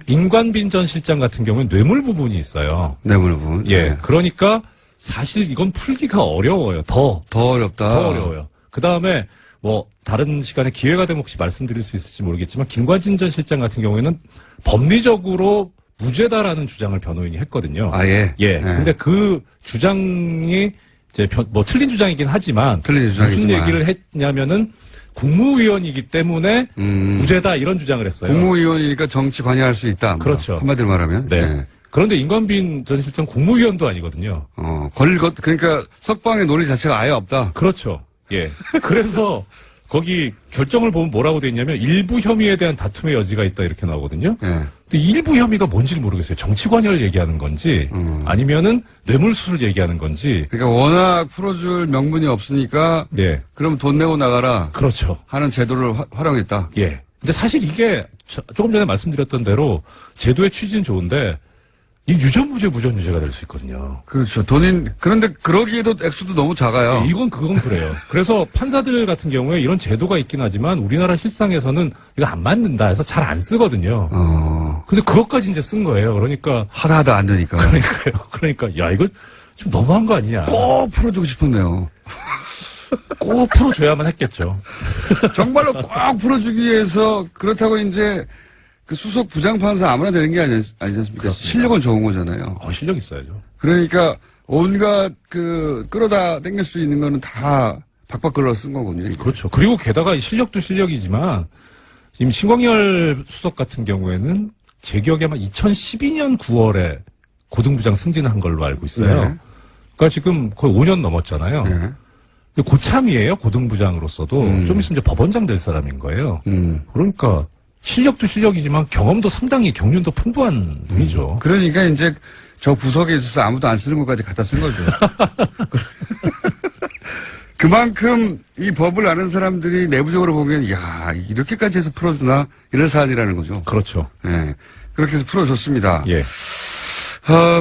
임관빈 전 실장 같은 경우는 뇌물 부분이 있어요. 뇌물 부분. 예. 그러니까 사실 이건 풀기가 어려워요. 더 어렵다. 어려워요. 그 다음에 뭐 다른 시간에 기회가 되면 혹시 말씀드릴 수 있을지 모르겠지만 김관진 전 실장 같은 경우에는 법리적으로 무죄다라는 주장을 변호인이 했거든요. 아예. 예. 근데 그 주장이 이제 뭐 틀린 주장이긴 하지만 틀린 무슨 주장이지만. 얘기를 했냐면은 국무위원이기 때문에 무죄다 이런 주장을 했어요. 국무위원이니까 정치 관여할 수 있다. 뭐. 그렇죠. 한마디로 말하면. 네. 예. 그런데 임관빈 전 실장 국무위원도 아니거든요. 그러니까 석방의 논리 자체가 아예 없다. 그렇죠. 예. 그래서 거기 결정을 보면 뭐라고 돼 있냐면 일부 혐의에 대한 다툼의 여지가 있다 이렇게 나오거든요. 예. 근데 일부 혐의가 뭔지를 모르겠어요. 정치 관여를 얘기하는 건지 아니면은 뇌물수를 얘기하는 건지. 그러니까 워낙 풀어줄 명분이 없으니까 네. 그럼 돈 내고 나가라 그렇죠. 하는 제도를 활용했다. 예. 근데 사실 이게 조금 전에 말씀드렸던 대로 제도의 취지는 좋은데 이 유전무죄 무전유죄가 될 수 있거든요. 그렇죠. 그런데 그러기에도 액수도 너무 작아요. 이건 그래요. 그래서 판사들 같은 경우에 이런 제도가 있긴 하지만 우리나라 실상에서는 이거 안 맞는다 해서 잘 안 쓰거든요. 근데 그것까지 이제 쓴 거예요. 그러니까 하다 안 되니까. 그러니까 야 이거 좀 너무한 거 아니냐. 꼭 풀어주고 싶었네요. 꼭 풀어줘야만 했겠죠. 정말로 꼭 풀어주기 위해서 그렇다고 이제 그 수석 부장판사 아무나 되는 게 아니지 않습니까? 그렇습니다. 실력은 좋은 거잖아요. 실력 있어야죠. 그러니까 온갖 끌어다 땡길 수 있는 거는 다 박박 걸러 쓴 거군요. 이게. 그렇죠. 그리고 게다가 이 실력도 실력이지만 지금 신광열 수석 같은 경우에는 제 기억에 아마 2012년 9월에 고등부장 승진한 걸로 알고 있어요. 네. 그러니까 지금 거의 5년 넘었잖아요. 네. 고참이에요. 고등부장으로서도 좀 있으면 이제 법원장 될 사람인 거예요. 그러니까 실력도 실력이지만 경험도 상당히 경륜도 풍부한 분이죠. 그러니까 이제 저 구석에 있어서 아무도 안 쓰는 것까지 갖다 쓴 거죠. 그만큼 이 법을 아는 사람들이 내부적으로 보기엔 야 이렇게까지 해서 풀어주나 이런 사안이라는 거죠. 그렇죠. 예. 그렇게 해서 풀어줬습니다. 예.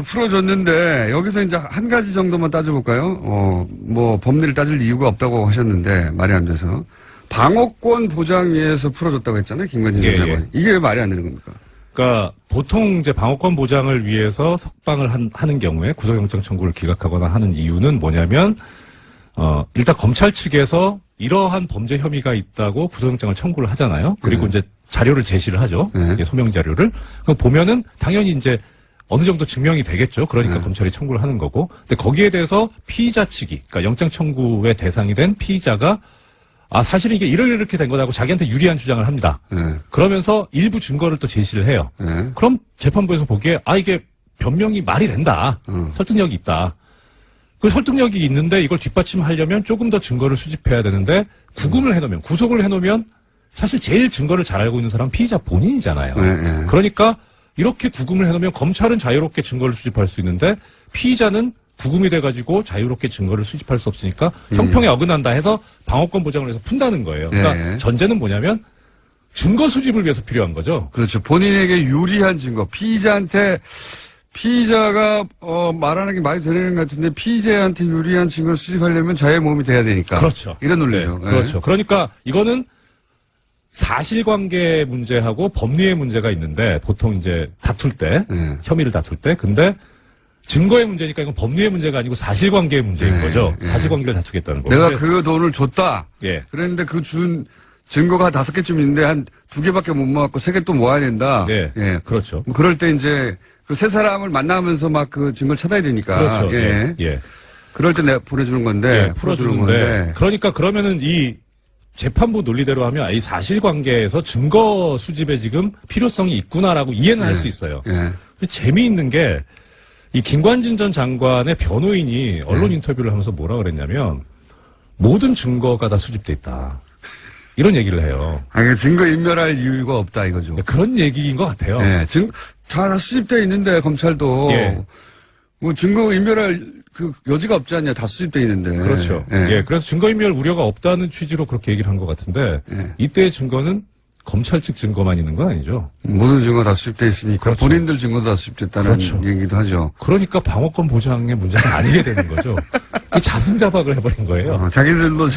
풀어줬는데 여기서 이제 한 가지 정도만 따져볼까요? 뭐 법리를 따질 이유가 없다고 하셨는데 말이 안 돼서 방어권 보장 위해서 풀어줬다고 했잖아요, 김관진 전 장관이. 이게 왜 말이 안 되는 겁니까? 그러니까 보통 이제 방어권 보장을 위해서 석방을 하는 경우에 구속영장 청구를 기각하거나 하는 이유는 뭐냐면 일단 검찰 측에서 이러한 범죄 혐의가 있다고 구속영장을 청구를 하잖아요. 그리고 이제 자료를 제시를 하죠. 네. 소명 자료를. 그럼 보면은 당연히 이제 어느 정도 증명이 되겠죠. 그러니까 검찰이 청구를 하는 거고. 근데 거기에 대해서 피의자 측이, 그러니까 영장 청구의 대상이 된 피의자가 사실은 이게 이렇게 된 거다고 자기한테 유리한 주장을 합니다. 그러면서 일부 증거를 또 제시를 해요. 그럼 재판부에서 보기에 이게 변명이 말이 된다. 설득력이 있다. 그 설득력이 있는데 이걸 뒷받침하려면 조금 더 증거를 수집해야 되는데 구속을 해놓으면 사실 제일 증거를 잘 알고 있는 사람은 피의자 본인이잖아요. 네. 그러니까 이렇게 구금을 해놓으면 검찰은 자유롭게 증거를 수집할 수 있는데 피의자는 구금이 돼가지고 자유롭게 증거를 수집할 수 없으니까 형평에 어긋난다 해서 방어권 보장을 해서 푼다는 거예요. 그러니까 예. 전제는 뭐냐면 증거 수집을 위해서 필요한 거죠. 그렇죠. 본인에게 유리한 증거. 피의자가 말하는 게 말이 되는 것 같은데 피의자한테 유리한 증거를 수집하려면 자의 몸이 돼야 되니까. 그렇죠. 이런 논리죠. 네, 그렇죠. 그러니까 이거는 사실관계 문제하고 법리의 문제가 있는데 보통 이제 다툴 때 네. 혐의를 다툴 때 근데 증거의 문제니까 이건 법리의 문제가 아니고 사실관계의 문제인 네, 거죠. 네. 사실관계를 다투겠다는 거. 내가 그 돈을 줬다. 예. 그랬는데 그 준 증거가 5개쯤 있는데 한 2개밖에 못 모았고 3개 또 모아야 된다. 네. 예. 그렇죠. 뭐 그럴 때 이제 그 세 사람을 만나면서 막 그 증거를 찾아야 되니까. 그렇죠. 예. 예. 그럴 때 내가 보내주는 건데. 예, 풀어주는데. 그러니까 그러면은 이 재판부 논리대로 하면 이 사실관계에서 증거 수집에 지금 필요성이 있구나라고 이해는 할 수 있어요. 예. 근데 재미있는 게 이 김관진 전 장관의 변호인이 언론 인터뷰를 하면서 뭐라 그랬냐면 모든 증거가 다 수집돼 있다. 이런 얘기를 해요. 아니, 증거 인멸할 이유가 없다 이거죠. 그런 얘기인 것 같아요. 예. 다 수집돼 있는데 검찰도. 예. 뭐 증거 인멸할 그 여지가 없지 않냐. 다 수집돼 있는데. 그렇죠. 예. 그래서 증거인멸 우려가 없다는 취지로 그렇게 얘기를 한 것 같은데 예. 이때의 증거는 검찰 측 증거만 있는 건 아니죠. 모든 증거 다 수집돼 있으니까 그렇죠. 본인들 증거도 다 수집됐다는 그렇죠. 얘기도 하죠. 그러니까 방어권 보장의 문제가 아니게 되는 거죠. 이 자승자박을 해버린 거예요. 자기들도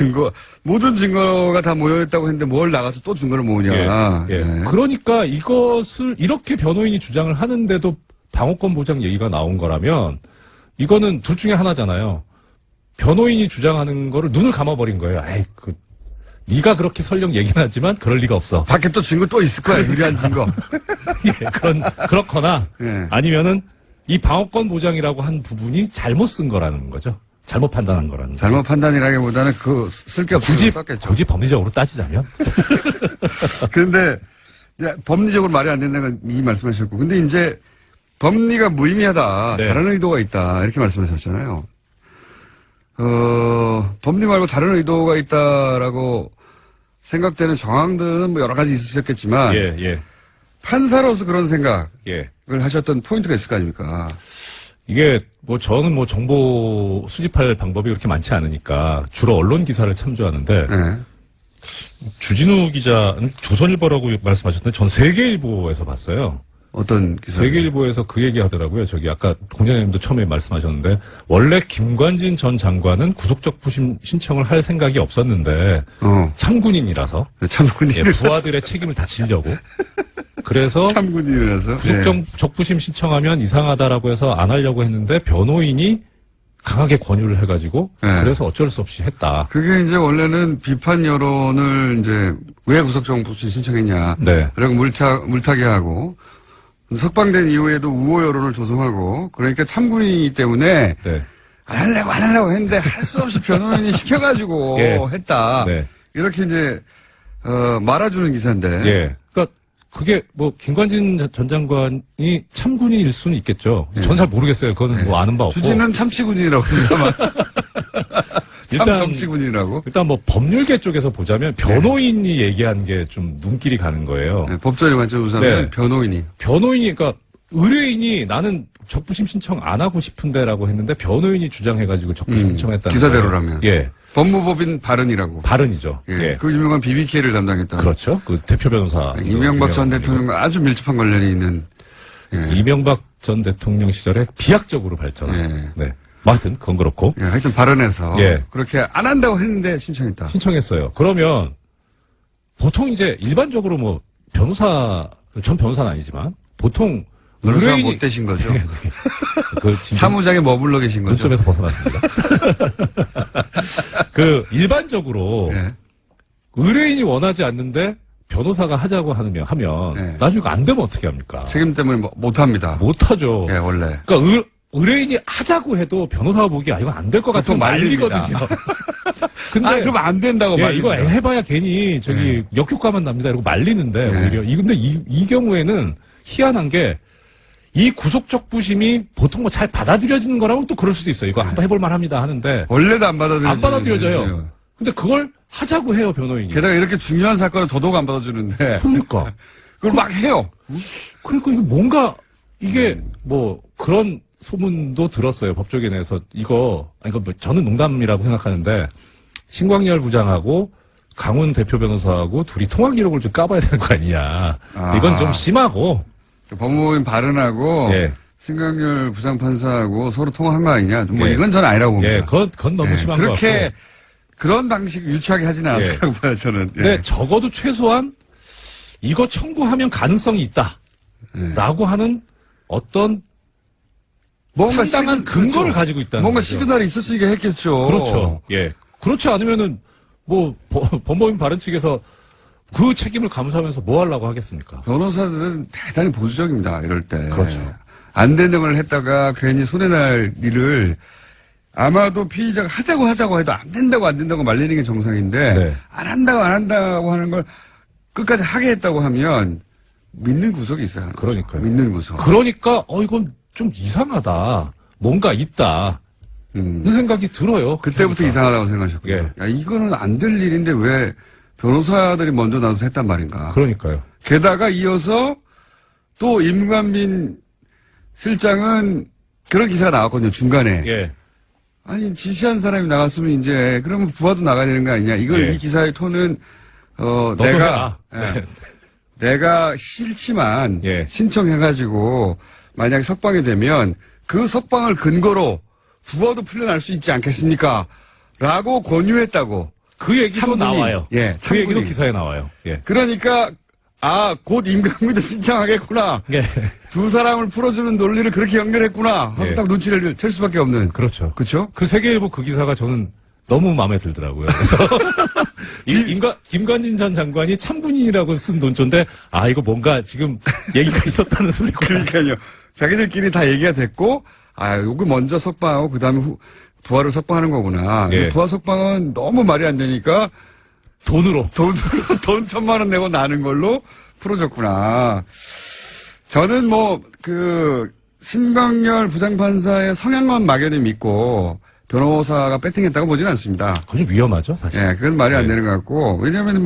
모든 증거가 다 모여있다고 했는데 뭘 나가서 또 증거를 모으냐. 예. 그러니까 이것을 이렇게 변호인이 주장을 하는데도 방어권 보장 얘기가 나온 거라면 이거는 둘 중에 하나잖아요. 변호인이 주장하는 거를 눈을 감아버린 거예요. 에이, 네가 그렇게 설령 얘기는 하지만 그럴 리가 없어. 밖에 또 증거 또 있을 거야. 유리한 증거. 예, 그렇거나 예. 아니면은 이 방어권 보장이라고 한 부분이 잘못 쓴 거라는 거죠. 잘못 판단한 거라는 거죠. 잘못 판단이라기보다는 쓸 게 없어서 썼겠죠. 굳이 법리적으로 따지자면. 그런데 이제 법리적으로 말이 안 된다는 건 이 말씀하셨고, 근데 이제 법리가 무의미하다, 네. 다른 의도가 있다 이렇게 말씀하셨잖아요. 법리 말고 다른 의도가 있다라고 생각되는 정황들은 뭐 여러 가지 있으셨겠지만 예. 판사로서 그런 생각을 예. 하셨던 포인트가 있을 거 아닙니까? 이게 저는 정보 수집할 방법이 그렇게 많지 않으니까 주로 언론 기사를 참조하는데 네. 주진우 기자는 조선일보라고 말씀하셨는데 전 세계일보에서 봤어요. 어떤 기사? 세계일보에서 그 얘기 하더라고요. 저기 아까 공장장님도 처음에 말씀하셨는데 원래 김관진 전 장관은 구속적부심 신청을 할 생각이 없었는데 참군인이라서 참군인. 부하들의 책임을 다 지려고 그래서 참군인이라서 구속적부심 신청하면 이상하다라고 해서 안 하려고 했는데 변호인이 강하게 권유를 해가지고 그래서 어쩔 수 없이 했다. 그게 이제 원래는 비판 여론을 이제 왜 구속정부심 신청했냐. 네. 그리고 물타기 하고 석방된 이후에도 우호 여론을 조성하고 그러니까 참군인이기 때문에 네. 안 하려고 했는데 할 수 없이 변호인이 시켜가지고 했다. 네. 이렇게 이제 말아주는 기사인데. 예. 그러니까 그게 김관진 전 장관이 참군인일 수는 있겠죠. 전 잘 모르겠어요. 그거는 뭐 아는 바 없고. 주진은 참치군이라고 합니다만. 일단 참정치군이라고. 일단 법률계 쪽에서 보자면 변호인이 얘기한 게 좀 눈길이 가는 거예요. 네, 법적인 관점에서 보면 네. 변호인이. 그러니까 의뢰인이 나는 적부심 신청 안 하고 싶은데라고 했는데 변호인이 주장해가지고 적부심 신청했다는 기사대로라면. 거예요. 예. 법무법인 발언이라고. 발언이죠. 예. 그 유명한 BBK를 담당했던. 그렇죠. 그 대표 변호사. 이명박 전 대통령과 아주 밀접한 관련이 있는. 이명박 전 대통령 시절에 비약적으로 발전한. 네. 뭐 하여튼 그건 그렇고. 하여튼 발언해서. 그렇게 안 한다고 했는데 신청했다. 신청했어요. 그러면 보통 이제 일반적으로 전 변호사는 아니지만 보통 변호사가 못 되신 거죠. 사무장에 머물러 계신 거죠. 눈점에서 벗어났습니다. 일반적으로 의뢰인이 원하지 않는데 변호사가 하자고 하면 나중에 안 되면 어떻게 합니까? 책임 때문에 못 합니다. 못 하죠. 예, 원래. 그러니까 의뢰인이 하자고 해도 변호사가 보기에 이건 안 될 것 같은 말리거든요. 근데 그럼 안 된다고 말립니다. 이거 해봐야 괜히 역효과만 납니다. 이러고 말리는데 오히려 근데 이 경우에는 희한한 게 이 구속적부심이 보통 잘 받아들여지는 거라면 또 그럴 수도 있어요. 이거 한번 해볼 만합니다 하는데 원래도 안 받아들여져요. 안 받아들여져요. 근데 그걸 하자고 해요, 변호인이. 게다가 이렇게 중요한 사건을 더더욱 안 받아주는데 그러니까. 그걸 막 해요. 그러니까 이게 뭔가 이게 뭐 그런 소문도 들었어요. 법조계내에서 이거 뭐 저는 농담이라고 생각하는데 신광열 부장하고 강훈 대표 변호사하고 둘이 통화 기록을 좀 까봐야 되는 거 아니냐. 아. 이건 좀 심하고. 법무부인 발언하고 예. 신강렬 부장판사하고 서로 통화한 거 아니냐. 뭐 예. 이건 전 아니라고 봅니다. 예, 그건 너무 예, 심한 것 같고. 그렇게 그런 방식 유치하게 하지는 않았다고 봐요, 저는. 예. 근데 적어도 최소한 이거 청구하면 가능성이 있다. 예. 라고 하는 어떤 뭔가 상당한 근거를 가지고 있다는 뭔가 거죠. 시그널이 있었으니까 했겠죠. 그렇죠. 예. 그렇지 않으면은 뭐 법무부인 발언 측에서 그 책임을 감수하면서 뭐 하려고 하겠습니까? 변호사들은 대단히 보수적입니다, 이럴 때. 그렇죠. 안 되는 걸 했다가 괜히 손해날 일을 아마도 피의자가 하자고 해도 안 된다고 말리는 게 정상인데, 네. 안 한다고 하는 걸 끝까지 하게 했다고 하면 믿는 구석이 있어요. 그러니까요. 믿는 구석. 그러니까 이건 좀 이상하다. 뭔가 있다. 는 생각이 들어요. 그때부터 그러니까. 이상하다고 생각하셨고요. 예. 야, 이거는 안 될 일인데 왜 변호사들이 먼저 나서서 했단 말인가. 그러니까요. 게다가 이어서 또 임관민 실장은 그런 기사가 나왔거든요, 중간에. 예. 아니, 지시한 사람이 나갔으면 이제, 그러면 부하도 나가야 되는 거 아니냐. 이걸 예. 이 기사의 톤은, 너도 내가, 해라. 예. 내가 싫지만, 예. 신청해가지고, 만약에 석방이 되면, 그 석방을 근거로 부하도 풀려날 수 있지 않겠습니까? 라고 권유했다고. 그 얘기도 참군이, 나와요. 예, 그 참군이. 얘기도 기사에 나와요. 예. 그러니까, 곧 임관민도 신청하겠구나. 예. 두 사람을 풀어주는 논리를 그렇게 연결했구나. 하고 예. 딱 눈치를 챌 수밖에 없는. 그렇죠. 그쵸? 그 세계일보 그 기사가 저는 너무 마음에 들더라고요. 그래서 김관진 전 장관이 참군인이라고 쓴 논조인데 이거 뭔가 지금 얘기가 있었다는 소리구나. 그러니까요. 자기들끼리 다 얘기가 됐고, 요거 먼저 석방하고, 그 다음에 부하를 석방하는 거구나. 예. 부하 석방은 너무 말이 안 되니까, 돈으로. 돈 1,000만 원 내고 나는 걸로 풀어줬구나. 저는 신광열 부장판사의 성향만 막연히 믿고, 변호사가 배팅했다고 보지는 않습니다. 그건 좀 위험하죠, 사실. 예, 그건 말이 안 네. 되는 것 같고, 왜냐면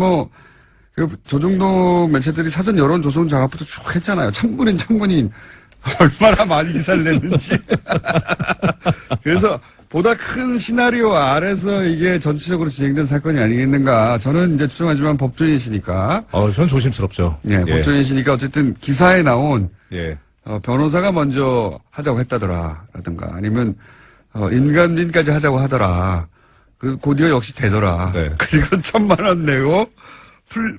조중동 매체들이 사전 여론 조성 작업부터 쭉 했잖아요. 참군인. 얼마나 많이 기사를 냈는지. 그래서 보다 큰 시나리오 아래서 이게 전체적으로 진행된 사건이 아니겠는가. 저는 이제 추정하지만 법조인이시니까. 전 조심스럽죠. 예, 법조인이시니까 어쨌든 기사에 나온, 예. 변호사가 먼저 하자고 했다더라. 라든가 아니면, 인간민까지 하자고 하더라. 곧이어 역시 되더라. 네. 그리고 1,000만 원 내고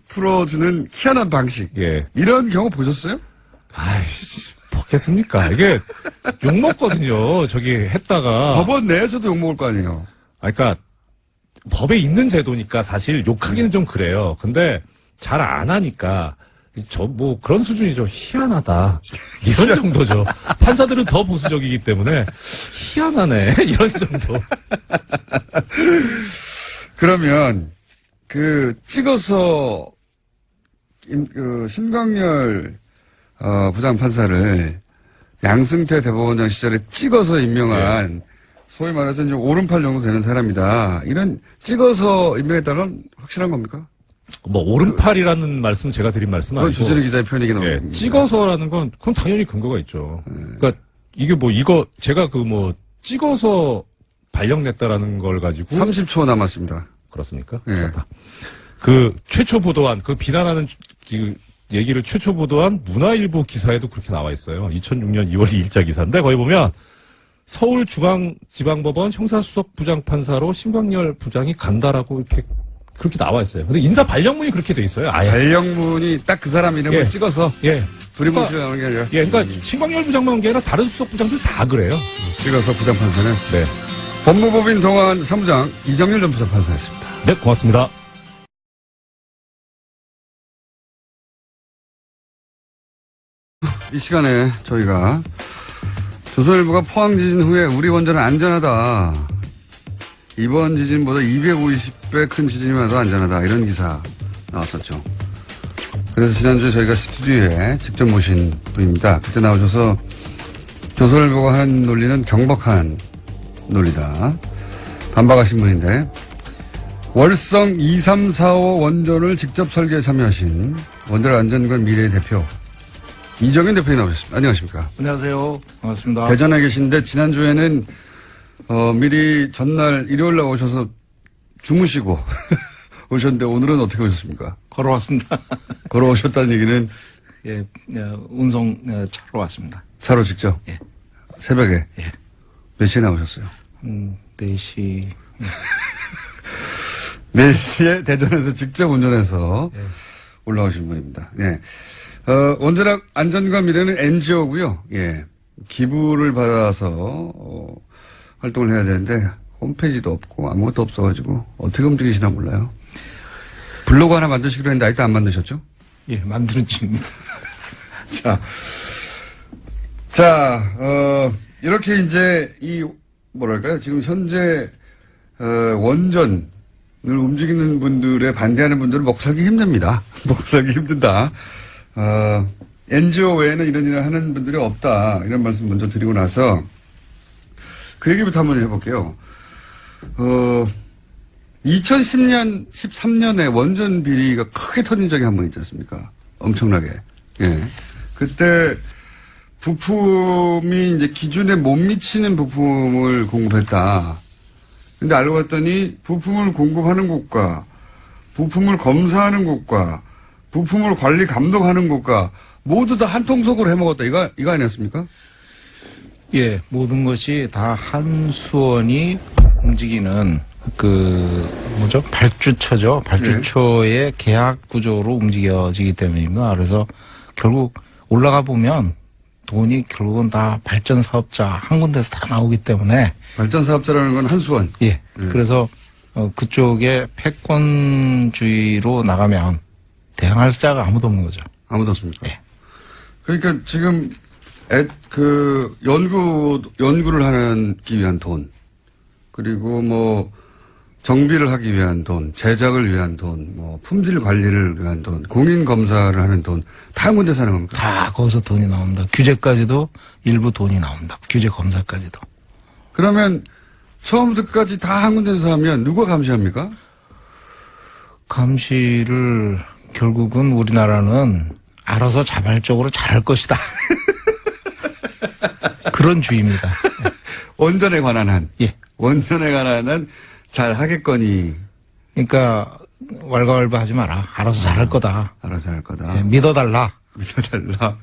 풀어주는 희한한 방식. 예. 이런 경우 보셨어요? 아이씨, 먹겠습니까? 이게 욕먹거든요. 저기 했다가. 법원 내에서도 욕먹을 거 아니에요. 그러니까 법에 있는 제도니까 사실 욕하기는 좀 그래요. 근데 잘 안 하니까 그런 수준이죠. 희한하다. 이런 정도죠. 판사들은 더 보수적이기 때문에 희한하네. 이런 정도. 그러면 찍어서 신광열 부장판사를 양승태 대법원장 시절에 찍어서 임명한 소위 말해서 이제 오른팔 정도 되는 사람이다. 이런 찍어서 임명했다는 건 확실한 겁니까? 오른팔이라는 말씀 제가 드린 말씀은 그건 아니고. 주진우 기자의 표현이긴 합니다. 찍어서라는 건 그건 당연히 근거가 있죠. 그러니까 이게 제가 찍어서 발령냈다라는 걸 가지고 30초 남았습니다. 그렇습니까? 예. 그렇다. 최초 보도한 비난하는 얘기를 최초 보도한 문화일보 기사에도 그렇게 나와 있어요. 2006년 2월 2일자 기사인데 거기 보면 서울중앙지방법원 형사수석 부장판사로 신광열 부장이 간다라고 그렇게 나와 있어요. 근데 인사 발령문이 그렇게 돼 있어요. 아예. 발령문이 딱 그 사람 이름을 예. 찍어서 예. 두리뭉실 나오는 게 아니라 그러니까 신광열 부장만 게 아니라 다른 수석 부장들 다 그래요. 찍어서 부장판사는 네. 법무법인 동안 사무장 이정열 전 부장판사였습니다. 네, 고맙습니다. 이 시간에 저희가 조선일보가 포항 지진 후에 우리 원전은 안전하다. 이번 지진보다 250배 큰 지진이면 더 안전하다. 이런 기사 나왔었죠. 그래서 지난주에 저희가 스튜디오에 직접 모신 분입니다. 그때 나오셔서 조선일보가 하는 논리는 경박한 논리다. 반박하신 분인데 월성 2345 원전을 직접 설계에 참여하신 원자력 안전관 미래의 대표 이정현 대표님 나오셨습니다. 안녕하십니까? 안녕하세요. 반갑습니다. 대전에 계신데 지난주에는 미리 전날 일요일 날 오셔서 주무시고 오셨는데 오늘은 어떻게 오셨습니까? 걸어왔습니다. 걸어오셨다는 얘기는 예, 운송 차로 왔습니다. 차로 직접? 예. 새벽에? 예. 몇 시에 나오셨어요? 4시. 4시에 대전에서 직접 운전해서 예. 올라오신 분입니다. 예. 원자력 안전과 미래는 NGO고요. 예. 기부를 받아서 활동을 해야 되는데 홈페이지도 없고 아무것도 없어가지고 어떻게 움직이시나 몰라요. 블로그 하나 만드시기로 했는데 아직도 안 만드셨죠? 예, 만드는 중입니다. 이렇게 이제 뭐랄까요? 지금 현재 원전을 움직이는 분들의 반대하는 분들은 먹고 살기 힘듭니다. 먹고 살기 힘든다. NGO 외에는 이런 일을 하는 분들이 없다. 이런 말씀 먼저 드리고 나서 그 얘기부터 한번 해볼게요. 2010년, 13년에 원전 비리가 크게 터진 적이 한 번 있지 않습니까? 엄청나게. 예. 그때 부품이 이제 기준에 못 미치는 부품을 공급했다. 근데 알고 봤더니 부품을 공급하는 곳과 부품을 검사하는 곳과 부품을 관리 감독하는 곳과 모두 다 한 통속으로 해먹었다. 이거 아니었습니까? 예, 모든 것이 다 한수원이 움직이는 발주처죠. 발주처의 계약 구조로 움직여지기 때문입니다. 그래서 결국 올라가 보면 돈이 결국은 다 발전 사업자 한 군데서 다 나오기 때문에. 발전 사업자라는 건 한수원. 예. 그래서 그쪽에 패권주의로 나가면 대항할 자가 아무도 없는 거죠. 아무도 없습니까? 예. 그러니까 지금 연구를 하기 위한 돈, 그리고 뭐 정비를 하기 위한 돈, 제작을 위한 돈, 뭐 품질 관리를 위한 돈, 공인 검사를 하는 돈, 다 한 군데 사는 겁니까? 다 거기서 돈이 나옵니다. 규제까지도 일부 돈이 나옵니다. 규제 검사까지도. 그러면 처음부터 끝까지 다 한 군데서 하면 누가 감시합니까? 감시를 결국은 우리나라는 알아서 자발적으로 잘할 것이다. 그런 주의입니다. 원전에 관한 한. 예. 원전에 관한 한 잘 하겠거니. 그러니까 왈가왈부 하지 마라. 알아서 잘할 거다. 알아서 할 거다. 예, 믿어달라. 믿어달라.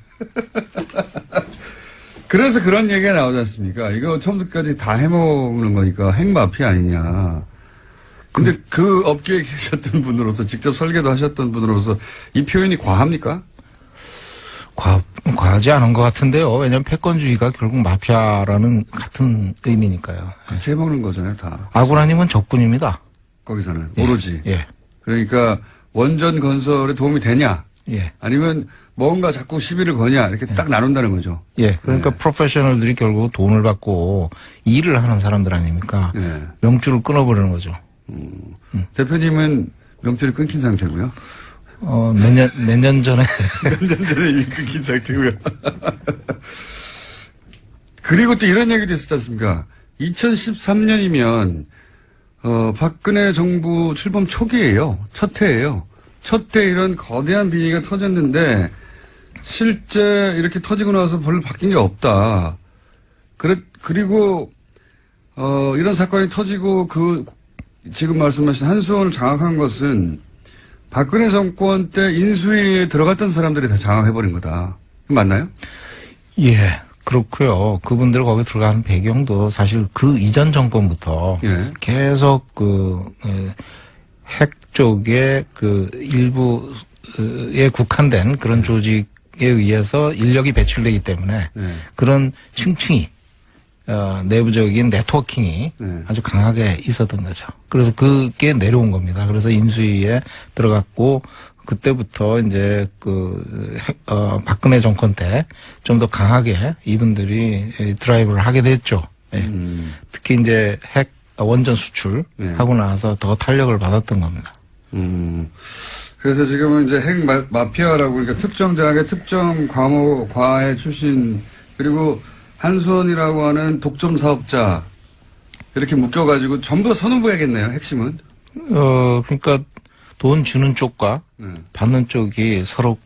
그래서 그런 얘기가 나오지 않습니까? 이거 처음부터까지 다 해먹는 거니까 핵마피아 아니냐. 근데 그 업계에 계셨던 분으로서 직접 설계도 하셨던 분으로서 이 표현이 과합니까? 과하지 않은 것 같은데요. 왜냐하면 패권주의가 결국 마피아라는 같은 의미니까요. 같이 해먹는 거잖아요, 다. 아고라님은 적군입니다. 거기서는. 예. 오로지. 예. 그러니까 원전 건설에 도움이 되냐? 예. 아니면 뭔가 자꾸 시비를 거냐? 이렇게 딱 나눈다는 거죠. 예. 그러니까 네. 프로페셔널들이 결국 돈을 받고 일을 하는 사람들 아닙니까? 네. 명줄을 끊어버리는 거죠. 대표님은 명줄이 끊긴 상태고요. 몇 년 전에. 몇 년 전에 이미 끊긴 상태고요. 그리고 또 이런 얘기도 있었지 않습니까? 2013년이면, 박근혜 정부 출범 초기예요. 첫 해예요. 첫 해 이런 거대한 비리가 터졌는데, 실제 이렇게 터지고 나서 별로 바뀐 게 없다. 그리고, 이런 사건이 터지고 지금 말씀하신 한수원을 장악한 것은 박근혜 정권 때 인수위에 들어갔던 사람들이 다 장악해버린 거다. 맞나요? 예. 그렇고요. 그분들 거기 들어가는 배경도 사실 그 이전 정권부터 예. 계속 핵 쪽에 일부에 국한된 그런 조직에 의해서 인력이 배출되기 때문에 네. 그런 층층이 내부적인 네트워킹이 네. 아주 강하게 있었던 거죠. 그래서 그게 내려온 겁니다. 그래서 인수위에 들어갔고 그때부터 이제 박근혜 정권 때 좀 더 강하게 이분들이 드라이브를 하게 됐죠. 예. 특히 이제 원전 수출 하고 나서 더 탄력을 받았던 겁니다. 그래서 지금은 이제 핵 마피아라고 그러니까 특정 대학의 특정 과외 출신 그리고 한수원이라고 하는 독점 사업자 이렇게 묶여가지고 전부 다 선후부야겠네요. 핵심은. 그러니까 돈 주는 쪽과 네. 받는 쪽이 서로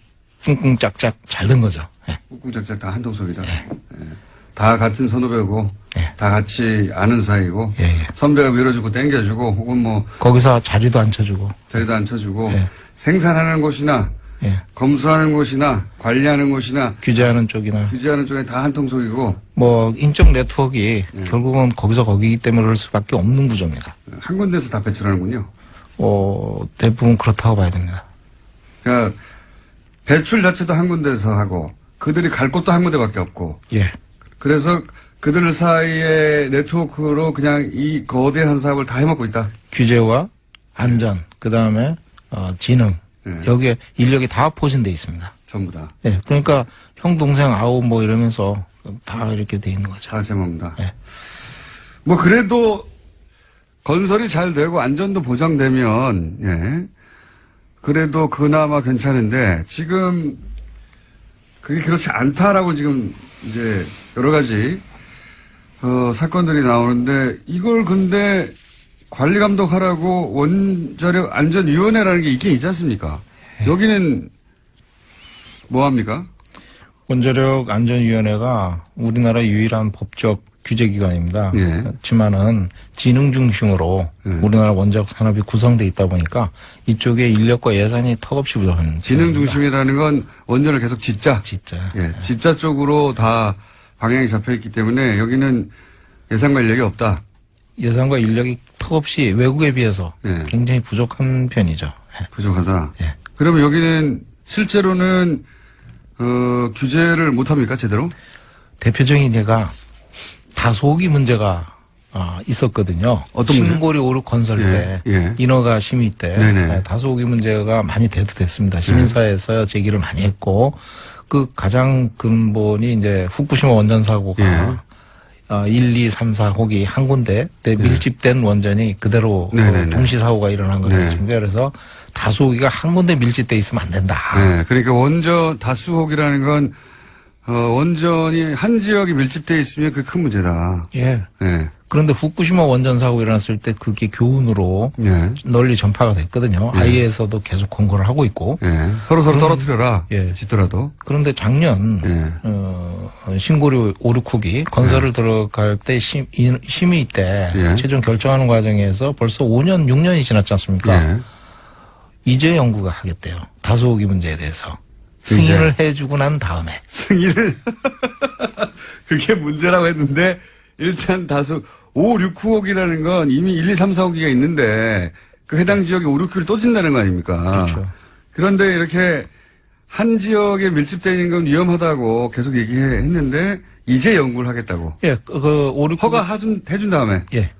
꿍꿍짝짝 잘 된 거죠. 예. 꾹꾹짝짝 다 한통속이다. 예. 다 같은 선후배고, 예. 다 같이 아는 사이고, 예, 예. 선배가 밀어주고 땡겨주고, 혹은 뭐 거기서 자리도 안 쳐주고. 자리도 안 쳐주고, 예. 생산하는 곳이나 예. 검수하는 곳이나 관리하는 곳이나 규제하는 쪽이나 규제하는 쪽에 다 한통속이고, 뭐 인적 네트워크가 결국은 거기서 거기기 때문에 그럴 수밖에 없는 구조입니다. 한 군데서 다 배출하는군요. 대부분 그렇다고 봐야 됩니다. 그러니까 배출 자체도 한 군데서 하고, 그들이 갈 곳도 한 군데밖에 없고, 예. 그래서 그들 사이의 네트워크로 그냥 이 거대한 사업을 다 해먹고 있다. 규제와 안전, 그 다음에 지능, 예. 여기에 인력이 다 포진돼 있습니다. 전부 다. 예. 그러니까 형 동생 아우 뭐 이러면서 다 이렇게 돼 있는 거죠. 다 제먹는다. 예. 뭐 그래도 건설이 잘 되고 안전도 보장되면 예. 그래도 그나마 괜찮은데 지금 그게 그렇지 않다라고 지금 이제 여러 가지 사건들이 나오는데 이걸 근데 관리 감독하라고 원자력 안전위원회라는 게 있긴 있지 않습니까? 여기는 뭐 합니까? 원자력 안전위원회가 우리나라 유일한 법적 규제기관입니다. 예. 그렇지만은 지능 중심으로 예. 우리나라 원자력 산업이 구성돼 있다 보니까 이쪽에 인력과 예산이 턱없이 부족한 지능 지역입니다. 중심이라는 건 원전을 계속 짓자. 진짜. 예, 진짜 쪽으로 다 방향이 잡혀 있기 때문에 여기는 예산과 인력이 없다. 예산과 인력이 턱없이 외국에 비해서 예. 굉장히 부족한 편이죠. 예. 부족하다. 예. 그러면 여기는 실제로는 규제를 못 합니까 제대로? 대표적인 예가 다소기 문제가 있었거든요. 어떤 문제? 신고리 오륙 건설 때 예, 예. 인허가 심의 때 네네. 다소기 문제가 많이 대두됐습니다. 시민사회에서 제기를 많이 했고 그 가장 근본이 이제 후쿠시마 원전 사고가 1, 2, 3, 4호기 한 군데 밀집된 원전이 그대로 네네네. 동시 사고가 일어난 거지 네. 않습니까? 그래서 다소기가 한 군데 밀집돼 있으면 안 된다. 네, 그러니까 원전 다수혹이라는 건 원전이 한 지역이 밀집돼 있으면 그게 큰 문제다. 예. 네, 그런데 후쿠시마 원전 사고 일어났을 때 그게 교훈으로 네, 널리 전파가 됐거든요. 예. IA에서도 계속 권고를 하고 있고. 네. 서로 떨어뜨려라. 예. 짓더라도. 그런데 작년 예. 신고리 오륙후기 건설을 들어갈 때 심의 때 예. 최종 결정하는 과정에서 벌써 5년, 6년이 지났지 않습니까? 예. 이제 연구가 하겠대요. 다소호기 문제에 대해서. 승인을 해주고 난 다음에. 승인을 그게 문제라고 했는데 일단 다수 5, 6호기라는 건 이미 1, 2, 3, 4호기가 있는데 그 해당 지역에 5, 6호기를 또 진다는 거 아닙니까? 그렇죠. 그런데 이렇게 한 지역에 밀집되어 있는 건 위험하다고 계속 얘기했는데 이제 연구를 하겠다고. 예, 그 5, 6호기. 허가 해준 다음에 예.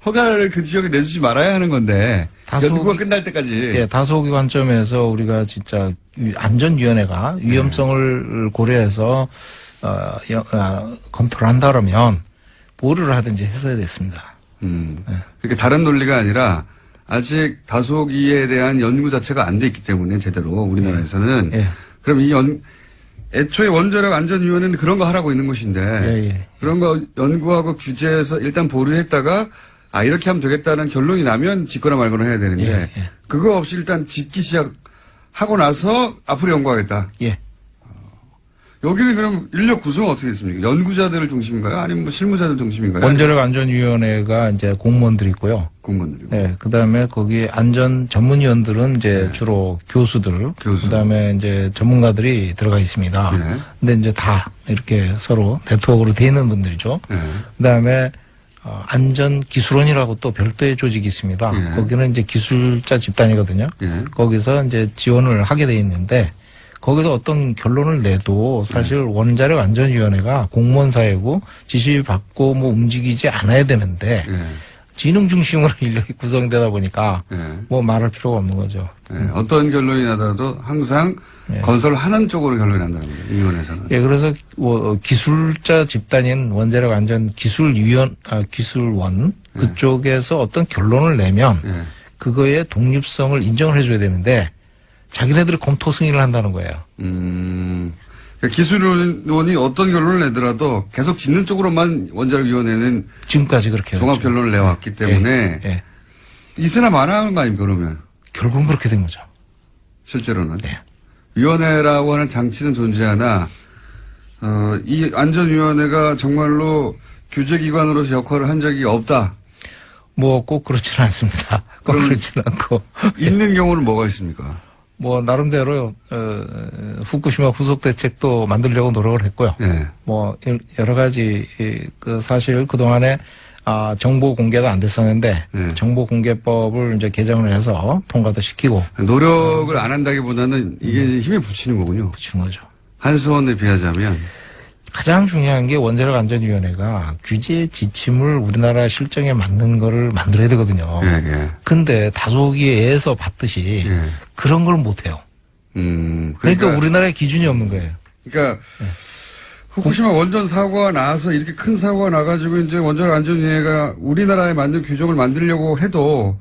허가를 그 지역에 내주지 말아야 하는 건데 연구가 끝날 때까지. 예, 다소호기 관점에서 우리가 진짜 안전위원회가 위험성을 고려해서 검토를 한다 그러면 뭐를 하든지 했어야 됐습니다. 그러니까 다른 논리가 아니라 아직 다소기에 대한 연구 자체가 안 돼 있기 때문에 제대로 우리나라에서는 예. 그럼 애초에 원자력 안전위원회는 그런 거 하라고 있는 곳인데 예. 그런 거 연구하고 규제해서 일단 보류했다가 이렇게 하면 되겠다는 결론이 나면 짓거나 말거나 해야 되는데 예. 그거 없이 일단 짓기 시작하고 나서 앞으로 연구하겠다. 예. 여기는 그럼 인력 구성은 어떻게 됐습니까? 연구자들 중심인가요? 아니면 뭐 실무자들 중심인가요? 원자력 안전위원회가 이제 공무원들이 있고요. 공무원들이고. 예, 그 다음에 거기 안전 전문위원들은 이제 주로 교수들, 교수. 그 다음에 이제 전문가들이 들어가 있습니다. 네. 근데 이제 다 이렇게 서로 네트워크로 돼 있는 분들이죠. 네. 그 다음에 안전기술원이라고 또 별도의 조직이 있습니다. 예. 거기는 이제 기술자 집단이거든요. 예. 거기서 이제 지원을 하게 돼 있는데 거기서 어떤 결론을 내도 사실 원자력 안전위원회가 공무원 사회고 지시받고 뭐 움직이지 않아야 되는데 예. 지능 중심으로 인력이 구성되다 보니까 예. 뭐 말할 필요가 없는 거죠. 예. 어떤 결론이 나더라도 항상 예. 건설을 하는 쪽으로 결론이 난다는 거예요. 이 위원회에서는. 예, 그래서 기술자 집단인 원자력 안전 기술원 그쪽에서 어떤 결론을 내면 예. 그거의 독립성을 인정을 해줘야 되는데 자기네들이 검토 승인을 한다는 거예요. 그러니까 기술원이 어떤 결론을 내더라도 계속 짓는 쪽으로만 원자력위원회는 지금까지 그렇게 종합 해왔죠. 결론을 내왔기 때문에 예. 있으나 마나하는 거 아닙니까, 그러면? 결국은 그렇게 된 거죠. 실제로는. 네. 위원회라고 하는 장치는 존재하나, 이 안전위원회가 정말로 규제기관으로서 역할을 한 적이 없다. 뭐 꼭 그렇지는 않습니다. 꼭 그럼- 그렇지는 않고. 있는 경우는 뭐가 있습니까? 뭐 나름대로 후쿠시마 후속 대책도 만들려고 노력을 했고요. 예. 뭐 여러 가지 그 사실 그 동안에 정보 공개도 안 됐었는데 네. 정보 공개법을 이제 개정을 해서 통과도 시키고 노력을 안 한다기보다는 이게 힘에 붙이는 거군요. 붙인 거죠. 한수원에 비하자면. 가장 중요한 게 원자력 안전위원회가 규제 지침을 우리나라 실정에 맞는 거를 만들어야 되거든요. 예, 예. 근데 다소기에서 봤듯이 예. 그런 걸 못해요. 그러니까 우리나라에 기준이 없는 거예요. 그러니까 후쿠시마 원전 사고가 나서 이렇게 큰 사고가 나가지고 이제 원자력 안전위원회가 우리나라에 맞는 규정을 만들려고 해도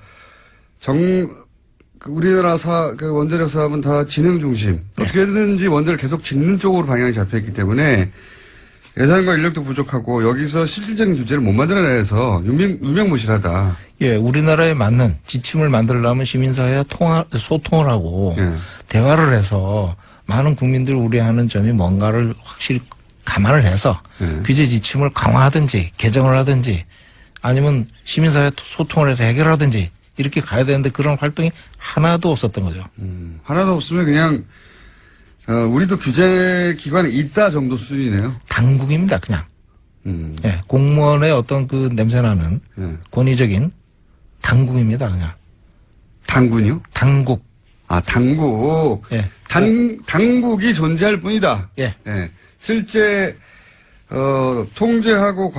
우리나라 원자력 사업은 다 진흥 중심. 어떻게든지 원자를 계속 짓는 쪽으로 방향이 잡혀있기 때문에 예산과 인력도 부족하고 여기서 실질적인 규제를 못 만들어내서 유명무실하다. 예, 우리나라에 맞는 지침을 만들려면 시민사회와 소통을 하고 예. 대화를 해서 많은 국민들이 우려하는 점이 뭔가를 확실히 감안을 해서 예. 규제 지침을 강화하든지 개정을 하든지 아니면 시민사회 소통을 해서 해결하든지 이렇게 가야 되는데 그런 활동이 하나도 없었던 거죠. 하나도 없으면 그냥 우리도 규제 기관이 있다 정도 수준이네요. 당국입니다, 그냥. 음. 예, 공무원의 어떤 그 냄새나는 예. 권위적인 당국입니다, 그냥. 당군이요? 당국. 아, 당국. 예. 당국이 존재할 뿐이다. 예. 예. 실제, 통제하고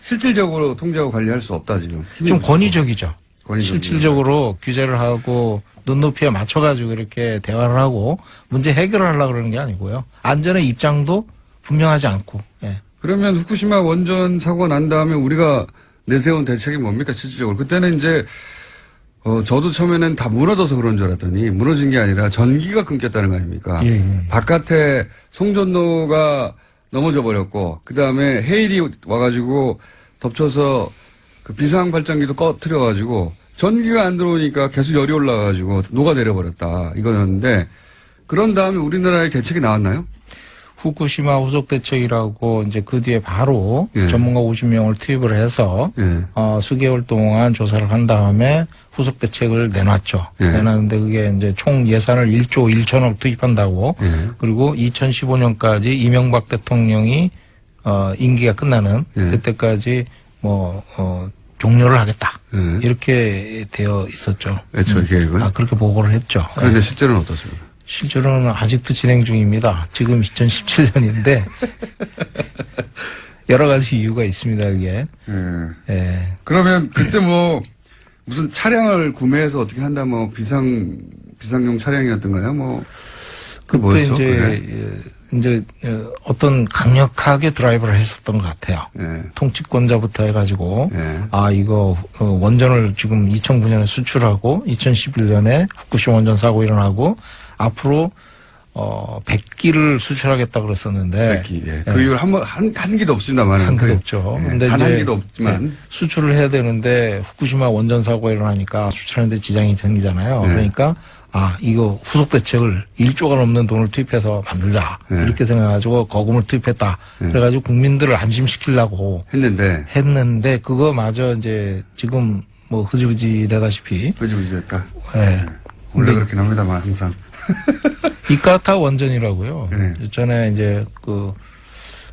실질적으로 통제하고 관리할 수 없다, 지금. 좀 권위적이죠. 권위적이죠. 실질적으로 규제를 하고 눈높이에 맞춰가지고 이렇게 대화를 하고 문제 해결을 하려고 그러는 게 아니고요. 안전의 입장도 분명하지 않고. 예. 그러면 후쿠시마 원전 사고가 난 다음에 우리가 내세운 대책이 뭡니까, 실질적으로? 그때는 이제, 저도 처음에는 다 무너져서 그런 줄 알았더니 무너진 게 아니라 전기가 끊겼다는 거 아닙니까? 예. 바깥에 송전로가 넘어져 버렸고, 그 다음에 해일이 와가지고 덮쳐서 그 비상 발전기도 꺼트려가지고 전기가 안 들어오니까 계속 열이 올라가지고 녹아내려버렸다. 이거였는데, 그런 다음에 우리나라에 대책이 나왔나요? 후쿠시마 후속 대책이라고 이제 그 뒤에 바로 예. 전문가 50명을 투입을 해서 예. 수개월 동안 조사를 한 다음에 후속 대책을 내놨죠. 예. 내놨는데 그게 이제 총 예산을 1조 1천억 투입한다고 예. 그리고 2015년까지 이명박 대통령이 임기가 끝나는 예. 그때까지 종료를 하겠다. 예. 이렇게 되어 있었죠. 애초에 계획은. 그렇게 보고를 했죠. 그런데 예. 실제로는 어떻습니까? 실제로는 아직도 진행 중입니다. 지금 2017년인데 여러 가지 이유가 있습니다. 그게. 예. 예. 그러면 그때 무슨 차량을 구매해서 어떻게 한다, 비상용 차량이었던가요? 그 그때 뭐였어? 이제 어떤 강력하게 드라이브를 했었던 것 같아요. 예. 통치권자부터 해가지고 예. 이거 원전을 지금 2009년에 수출하고 2011년에 후쿠시마 원전 사고 일어나고 앞으로 100기를 수출하겠다 그랬었는데 100기, 예. 그 이후로 한 기도 없습니다만. 한 기도 없죠. 예. 근데 단 이제 한 기도 없지만. 수출을 해야 되는데 후쿠시마 원전 사고가 일어나니까 수출하는데 지장이 생기잖아요. 네. 그러니까 이거 후속 대책을 1조가 넘는 돈을 투입해서 만들자. 네. 이렇게 생각해가지고 거금을 투입했다. 네. 그래가지고 국민들을 안심시키려고 했는데 그거마저 이제 지금 흐지부지 되다시피. 흐지부지 됐다. 예. 원래 그렇긴 합니다만 항상. 이카타 원전이라고요. 네. 전에 이제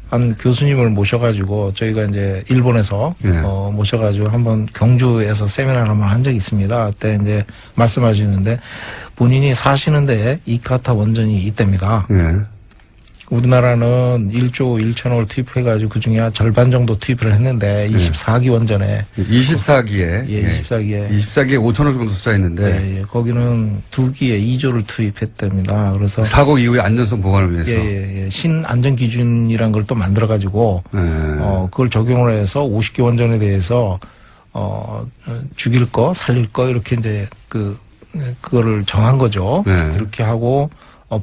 한 교수님을 모셔가지고 저희가 이제 일본에서 네. 모셔가지고 한번 경주에서 세미나를 한번 한 적이 있습니다. 그때 이제 말씀하시는데 본인이 사시는데 이카타 원전이 있답니다. 예. 우리나라는 1조 1천억을 투입해가지고 그 중에 절반 정도 투입을 했는데 24기 원전에 24기에. 예, 24기에 5천억 정도 투자했는데. 예, 거기는 2기에 2조를 투입했답니다. 그래서 사고 이후의 안전성 보관을 위해서. 예. 신안전 기준이란 걸 또 만들어 가지고 예. 그걸 적용을 해서 50기 원전에 대해서 죽일 거, 살릴 거 이렇게 이제 그거를 정한 거죠. 네. 그렇게 하고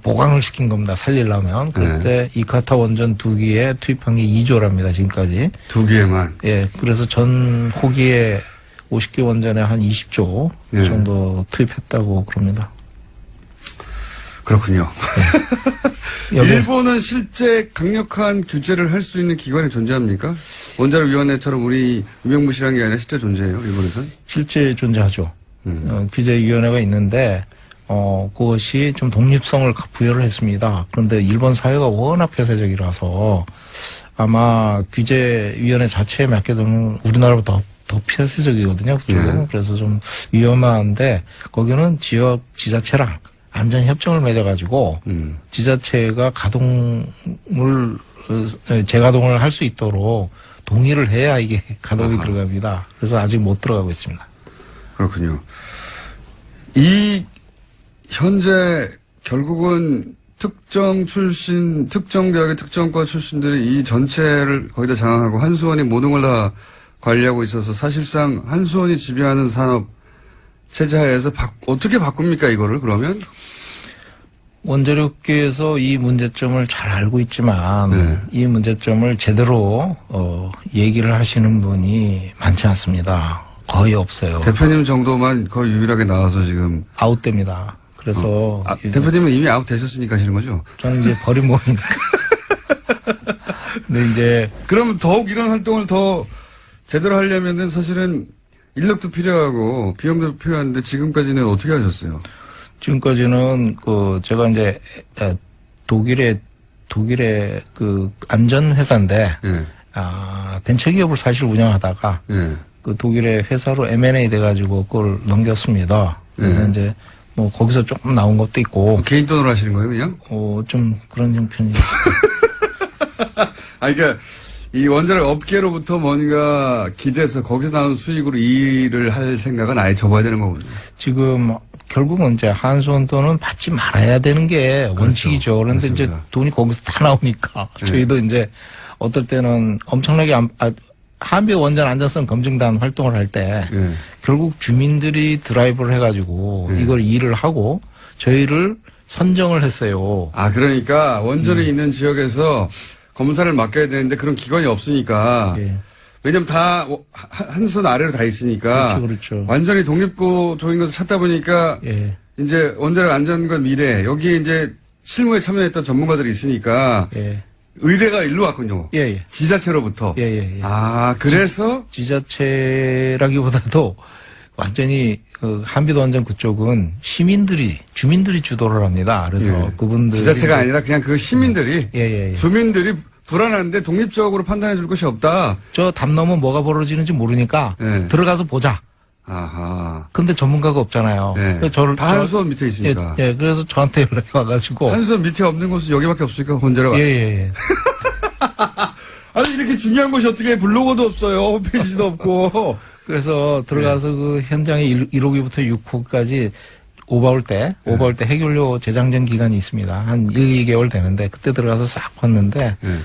보강을 시킨 겁니다. 살리려면. 그때 이카타 원전 2기에 투입한 게 2조랍니다. 지금까지. 2기에만. 예. 그래서 전 호기에 50개 원전에 한 20조 예. 정도 투입했다고 그럽니다. 그렇군요. 여기 일본은 실제 강력한 규제를 할 수 있는 기관이 존재합니까? 원자력위원회처럼 우리 유명무실한 게 아니라 실제 존재해요, 일본에서는? 실제 존재하죠. 규제위원회가 있는데 그것이 좀 독립성을 부여를 했습니다. 그런데 일본 사회가 워낙 폐쇄적이라서 아마 규제위원회 자체에 맞게 되면 우리나라보다 더 폐쇄적이거든요. 그쪽은. 예. 그래서 좀 위험한데 거기는 지역 지자체랑 안전협정을 맺어가지고 지자체가 재가동을 할 수 있도록 동의를 해야 이게 가동이 들어갑니다. 그래서 아직 못 들어가고 있습니다. 그렇군요. 이 현재 결국은 특정 대학의 특정과 출신들이 이 전체를 거의 다 장악하고 한수원이 모든 걸 다 관리하고 있어서 사실상 한수원이 지배하는 산업 체제 하에서 어떻게 바꿉니까, 이거를 그러면? 원자력계에서 이 문제점을 잘 알고 있지만 네. 이 문제점을 제대로 얘기를 하시는 분이 많지 않습니다. 거의 없어요. 대표님 정도만 거의 유일하게 나와서 지금. 아웃됩니다. 그래서 대표님은 이미 아웃 되셨으니까 하시는 거죠? 저는 이제 버린 몸이니까. 근데 이제 그러면 더욱 이런 활동을 더 제대로 하려면은 사실은 인력도 필요하고 비용도 필요한데 지금까지는 어떻게 하셨어요? 지금까지는 제가 이제 독일의 그 안전회사인데 예. 벤처기업을 사실 운영하다가 예. 그 독일의 회사로 M&A 돼가지고 그걸 넘겼습니다. 그래서 네. 이제 뭐 거기서 조금 나온 것도 있고 개인 돈으로 하시는 거예요, 그냥? 좀 그런 형편이 그러니까 이 원자력 업계로부터 뭔가 기대서 거기서 나오는 수익으로 일을 할 생각은 아예 접어야 되는 거군요. 지금 결국은 이제 한수원 돈은 받지 말아야 되는 게 원칙이죠. 그런데 이제 맞습니다. 돈이 거기서 다 나오니까 네. 저희도 이제 어떨 때는 엄청나게 한미 원전 안전성 검증단 활동을 할 때 예. 결국 주민들이 드라이브를 해가지고 네. 이걸 일을 하고 저희를 선정을 했어요. 그러니까 원전이 있는 지역에서 검사를 맡겨야 되는데 그런 기관이 없으니까. 예. 왜냐면 다 한 손 아래로 다 있으니까. 그렇죠. 완전히 독립구조인 것을 찾다 보니까 예. 이제 원자력 안전과 미래 여기에 이제 실무에 참여했던 전문가들이 있으니까 예. 의뢰가 일로 왔군요. 예, 예. 지자체로부터. 예. 그래서 지자체라기보다도 완전히 한비도 원전 그쪽은 주민들이 주도를 합니다. 그래서 예. 그분들 지자체가 아니라 그냥 그 시민들이 예. 주민들이 불안한데 독립적으로 판단해 줄 것이 없다. 저 담 넘어 뭐가 벌어지는지 모르니까 예. 들어가서 보자. 아하. 근데 전문가가 없잖아요. 네. 그래서 다 한수원 밑에 있으니까. 예, 그래서 저한테 연락이 와가지고 한수원 밑에 없는 곳은 여기밖에 없으니까 원자력. 예. 아니 이렇게 중요한 곳이 어떻게 블로거도 없어요. 홈페이지도 없고. 그래서 들어가서 그 현장에 1호기부터 6호까지 오바올 때 해결료 재장전 기간이 있습니다. 한 1-2개월 되는데 그때 들어가서 싹 봤는데 네.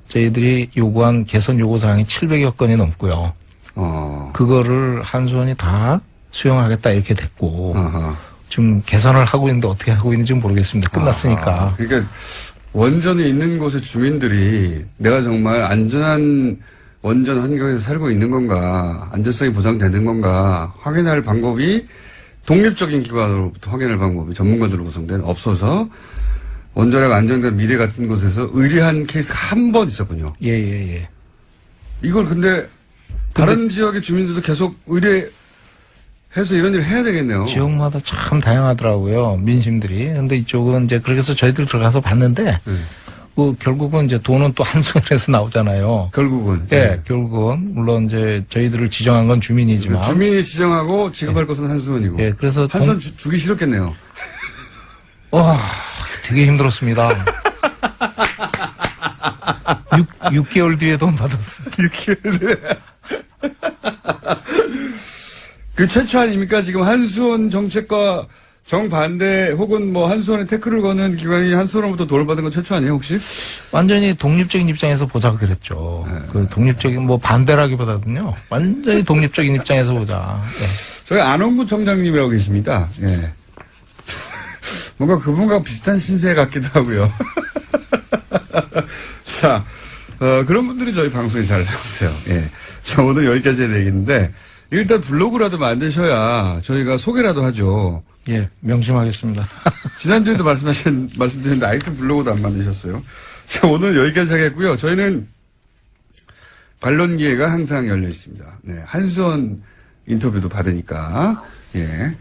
저희들이 요구한 개선 요구 사항이 700여 건이 넘고요. 그거를 한수원이 다 수용하겠다 이렇게 됐고 아하. 지금 개선을 하고 있는데 어떻게 하고 있는지 모르겠습니다. 끝났으니까. 그러니까 원전이 있는 곳의 주민들이 내가 정말 안전한 원전 환경에서 살고 있는 건가, 안전성이 보장되는 건가 확인할 방법이 독립적인 기관으로부터 확인할 방법이 전문가들로 구성된 없어서 원자력 안전과 미래 같은 곳에서 의뢰한 케이스가 한 번 있었군요. 예. 이걸 근데 다른 지역의 주민들도 계속 의뢰해서 이런 일을 해야 되겠네요. 지역마다 참 다양하더라고요. 민심들이. 근데 이쪽은 이제 그렇게 해서 저희들 들어가서 봤는데 결국은 이제 돈은 또 한수원에서 나오잖아요. 결국은. 예, 결국은 물론 이제 저희들을 지정한 건 주민이지만 주민이 지정하고 지급할 것은 한수원이고. 예, 그래서 한수원 주기 싫었겠네요. 되게 힘들었습니다. 6개월 뒤에 돈 받았습니다. 6개월 뒤에. 그 최초 아닙니까? 지금 한수원 정책과 정반대 혹은 뭐 한수원에 태클을 거는 기관이 한수원으로부터 돈을 받은 건 최초 아니에요, 혹시? 완전히 독립적인 입장에서 보자 그랬죠. 네. 그 독립적인 반대라기보다는요. 완전히 독립적인 입장에서 보자. 예. 저희 안원구 청장님이라고 계십니다. 예. 뭔가 그분과 비슷한 신세 같기도 하고요. 자, 그런 분들이 저희 방송에 잘 나오세요. 예. 자, 오늘 여기까지 해야 되겠는데, 일단 블로그라도 만드셔야 저희가 소개라도 하죠. 예, 명심하겠습니다. 지난주에도 말씀드렸는데 아이템 블로그도 안 만드셨어요. 자, 오늘 여기까지 하겠고요. 저희는 반론 기회가 항상 열려 있습니다. 네, 한수원 인터뷰도 받으니까. 예.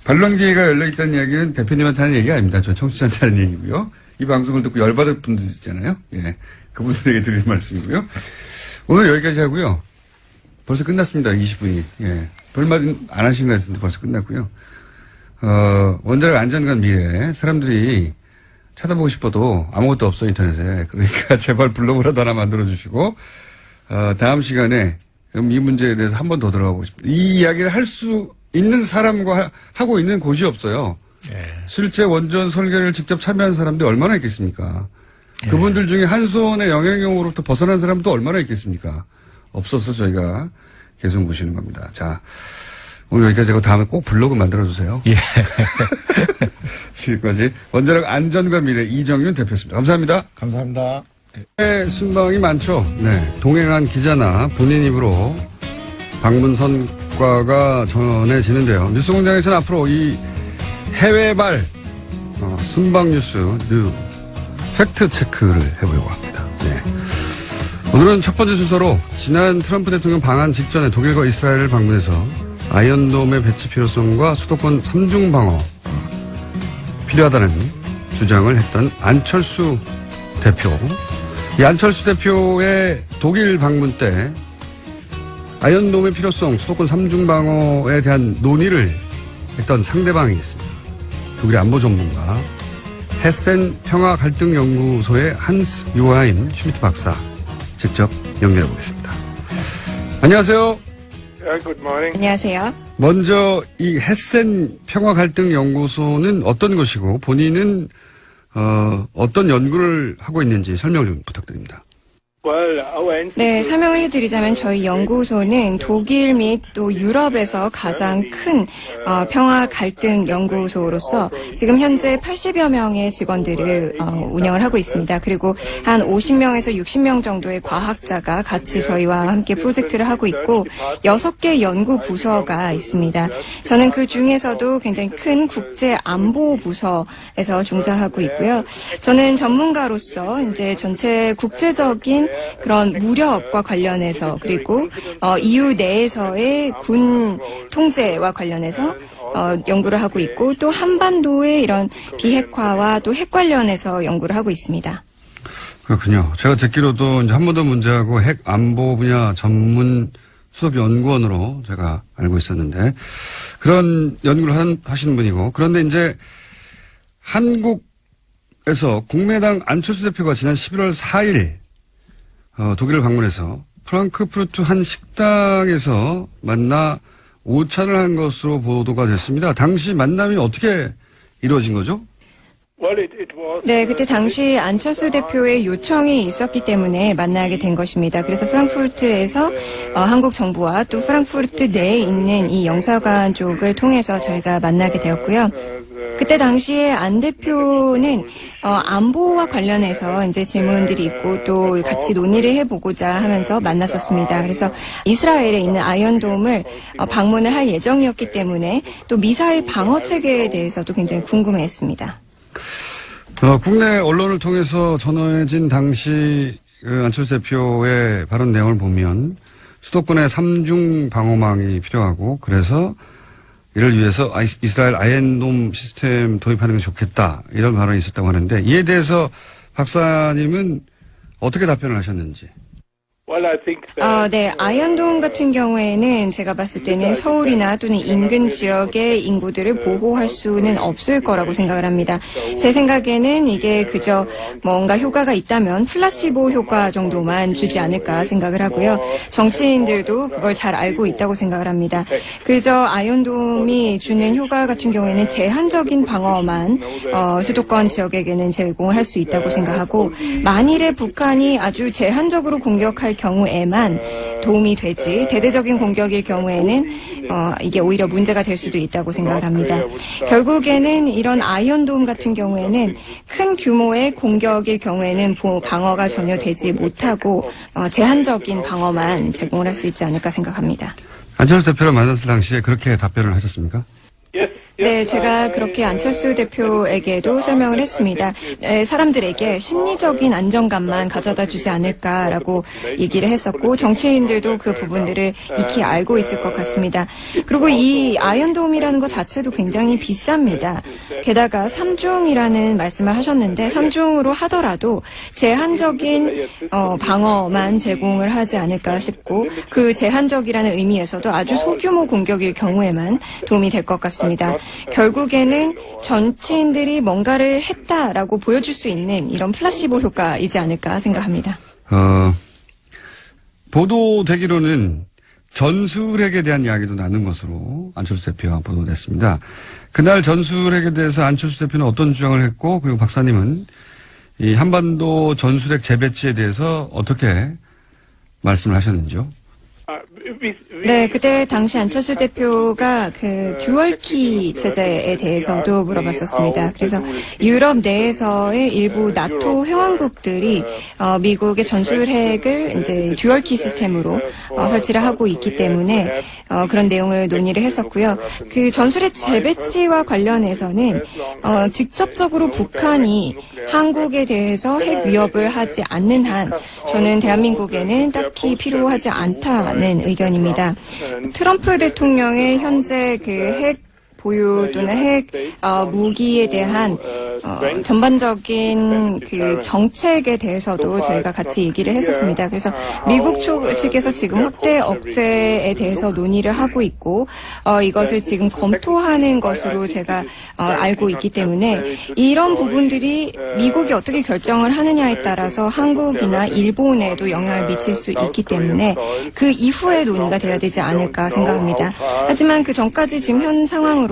반론 기회가 열려 있다는 이야기는 대표님한테 하는 얘기가 아닙니다. 저 청취자한테 하는 얘기고요. 이 방송을 듣고 열받을 분들 있잖아요. 예. 그분들에게 드릴 말씀이고요. 오늘 여기까지 하고요. 벌써 끝났습니다. 20분이. 예. 별말 안 하신 것 같은데 벌써 끝났고요. 원자력 안전과 미래, 사람들이 찾아보고 싶어도 아무것도 없어, 인터넷에. 그러니까 제발 블로그라도 하나 만들어주시고, 다음 시간에 이 문제에 대해서 한 번 더 들어가 보고 싶습니다. 이 이야기를 할 수 있는 사람과 하고 있는 곳이 없어요. 예. 실제 원전 설계를 직접 참여한 사람들이 얼마나 있겠습니까? 그분들 중에 한수원의 영향력으로부터 벗어난 사람도 얼마나 있겠습니까? 없어서 저희가 계속 모시는 겁니다. 자, 오늘 여기까지 하고 다음에 꼭 블로그 만들어주세요. 예. 지금까지 원자력 안전과 미래 이정윤 대표였습니다. 감사합니다. 감사합니다. 해외 순방이 많죠. 네, 동행한 기자나 본인 입으로 방문 성과가 전해지는데요. 뉴스공장에서는 앞으로 이 해외발 순방 뉴스 팩트 체크를 해보려고 합니다. 네. 오늘은 첫 번째 순서로 지난 트럼프 대통령 방한 직전에 독일과 이스라엘을 방문해서 아이언돔의 배치 필요성과 수도권 3중 방어 필요하다는 주장을 했던 안철수 대표. 이 안철수 대표의 독일 방문 때 아이언돔의 필요성, 수도권 3중 방어에 대한 논의를 했던 상대방이 있습니다. 독일 안보 전문가 헤센 평화 갈등 연구소의 한스 요하임 슈미트 박사 직접 연결해 보겠습니다. 안녕하세요. 안녕하세요. 먼저 이 헤센 평화 갈등 연구소는 어떤 것이고 본인은 어떤 연구를 하고 있는지 설명 좀 부탁드립니다. 네, 설명을 해드리자면 저희 연구소는 독일 및 또 유럽에서 가장 큰 평화 갈등 연구소로서 지금 현재 80여 명의 직원들을 운영을 하고 있습니다. 그리고 한 50명에서 60명 정도의 과학자가 같이 저희와 함께 프로젝트를 하고 있고 6개 연구 부서가 있습니다. 저는 그 중에서도 굉장히 큰 국제 안보 부서에서 종사하고 있고요. 저는 전문가로서 이제 전체 국제적인 그런 무력과 관련해서 그리고 EU 내에서의 군 통제와 관련해서 연구를 하고 있고 또 한반도의 이런 비핵화와 또 핵 관련해서 연구를 하고 있습니다. 그렇군요. 제가 듣기로도 이제 한반도 문제하고 핵 안보 분야 전문 수석 연구원으로 제가 알고 있었는데 그런 연구를 하시는 분이고 그런데 이제 한국에서 국민의당 안철수 대표가 지난 11월 4일 독일을 방문해서 프랑크푸르트 한 식당에서 만나 오찬을 한 것으로 보도가 됐습니다. 당시 만남이 어떻게 이루어진 거죠? 네, 그때 당시 안철수 대표의 요청이 있었기 때문에 만나게 된 것입니다. 그래서 프랑크푸르트에서 한국 정부와 또 프랑크푸르트 내에 있는 이 영사관 쪽을 통해서 저희가 만나게 되었고요. 그때 당시에 안 대표는 안보와 관련해서 이제 질문들이 있고 또 같이 논의를 해보고자 하면서 만났었습니다. 그래서 이스라엘에 있는 아이언돔을 방문을 할 예정이었기 때문에 또 미사일 방어 체계에 대해서도 굉장히 궁금해했습니다. 국내 언론을 통해서 전해진 당시 안철수 대표의 발언 내용을 보면 수도권에 3중 방어망이 필요하고 그래서 이를 위해서 이스라엘 아이언돔 시스템 도입하는 게 좋겠다 이런 발언이 있었다고 하는데 이에 대해서 박사님은 어떻게 답변을 하셨는지. 네, 아이언돔 같은 경우에는 제가 봤을 때는 서울이나 또는 인근 지역의 인구들을 보호할 수는 없을 거라고 생각을 합니다. 제 생각에는 이게 그저 뭔가 효과가 있다면 플라시보 효과 정도만 주지 않을까 생각을 하고요. 정치인들도 그걸 잘 알고 있다고 생각을 합니다. 그저 아이언돔이 주는 효과 같은 경우에는 제한적인 방어만 수도권 지역에게는 제공을 할 수 있다고 생각하고 만일에 북한이 아주 제한적으로 공격할 경우에만 도움이 되지 대대적인 공격일 경우에는 이게 오히려 문제가 될 수도 있다고 생각을 합니다. 결국에는 이런 아이언돔 같은 경우에는 큰 규모의 공격일 경우에는 방어가 전혀 되지 못하고 제한적인 방어만 제공을 할 수 있지 않을까 생각합니다. 안철수 대표를 만났을 당시에 그렇게 답변을 하셨습니까? 네, 제가 그렇게 안철수 대표에게도 설명을 했습니다. 사람들에게 심리적인 안정감만 가져다 주지 않을까라고 얘기를 했었고 정치인들도 그 부분들을 익히 알고 있을 것 같습니다. 그리고 이 아이언돔이라는 것 자체도 굉장히 비쌉니다. 게다가 3중이라는 말씀을 하셨는데 3중으로 하더라도 제한적인 방어만 제공을 하지 않을까 싶고 그 제한적이라는 의미에서도 아주 소규모 공격일 경우에만 도움이 될 것 같습니다. 결국에는 정치인들이 뭔가를 했다라고 보여줄 수 있는 이런 플라시보 효과이지 않을까 생각합니다. 보도되기로는 전술핵에 대한 이야기도 나눈 것으로 안철수 대표가 보도됐습니다. 그날 전술핵에 대해서 안철수 대표는 어떤 주장을 했고 그리고 박사님은 이 한반도 전술핵 재배치에 대해서 어떻게 말씀을 하셨는지요? 네, 그때 당시 안철수 대표가 그 듀얼키 체제에 대해서도 물어봤었습니다. 그래서 유럽 내에서의 일부 나토 회원국들이 미국의 전술핵을 이제 듀얼키 시스템으로 설치를 하고 있기 때문에 그런 내용을 논의를 했었고요. 그 전술핵 재배치와 관련해서는 직접적으로 북한이 한국에 대해서 핵 위협을 하지 않는 한 저는 대한민국에는 딱히 필요하지 않다는 의견입니다. 트럼프 대통령의 현재 그 핵 보유 또는 핵 무기에 대한 전반적인 그 정책에 대해서도 저희가 같이 얘기를 했었습니다. 그래서 미국 측에서 지금 확대 억제에 대해서 논의를 하고 있고 이것을 지금 검토하는 것으로 제가 알고 있기 때문에 이런 부분들이 미국이 어떻게 결정을 하느냐에 따라서 한국이나 일본에도 영향을 미칠 수 있기 때문에 그 이후에 논의가 돼야 되지 않을까 생각합니다. 하지만 그 전까지 지금 현 상황으로서는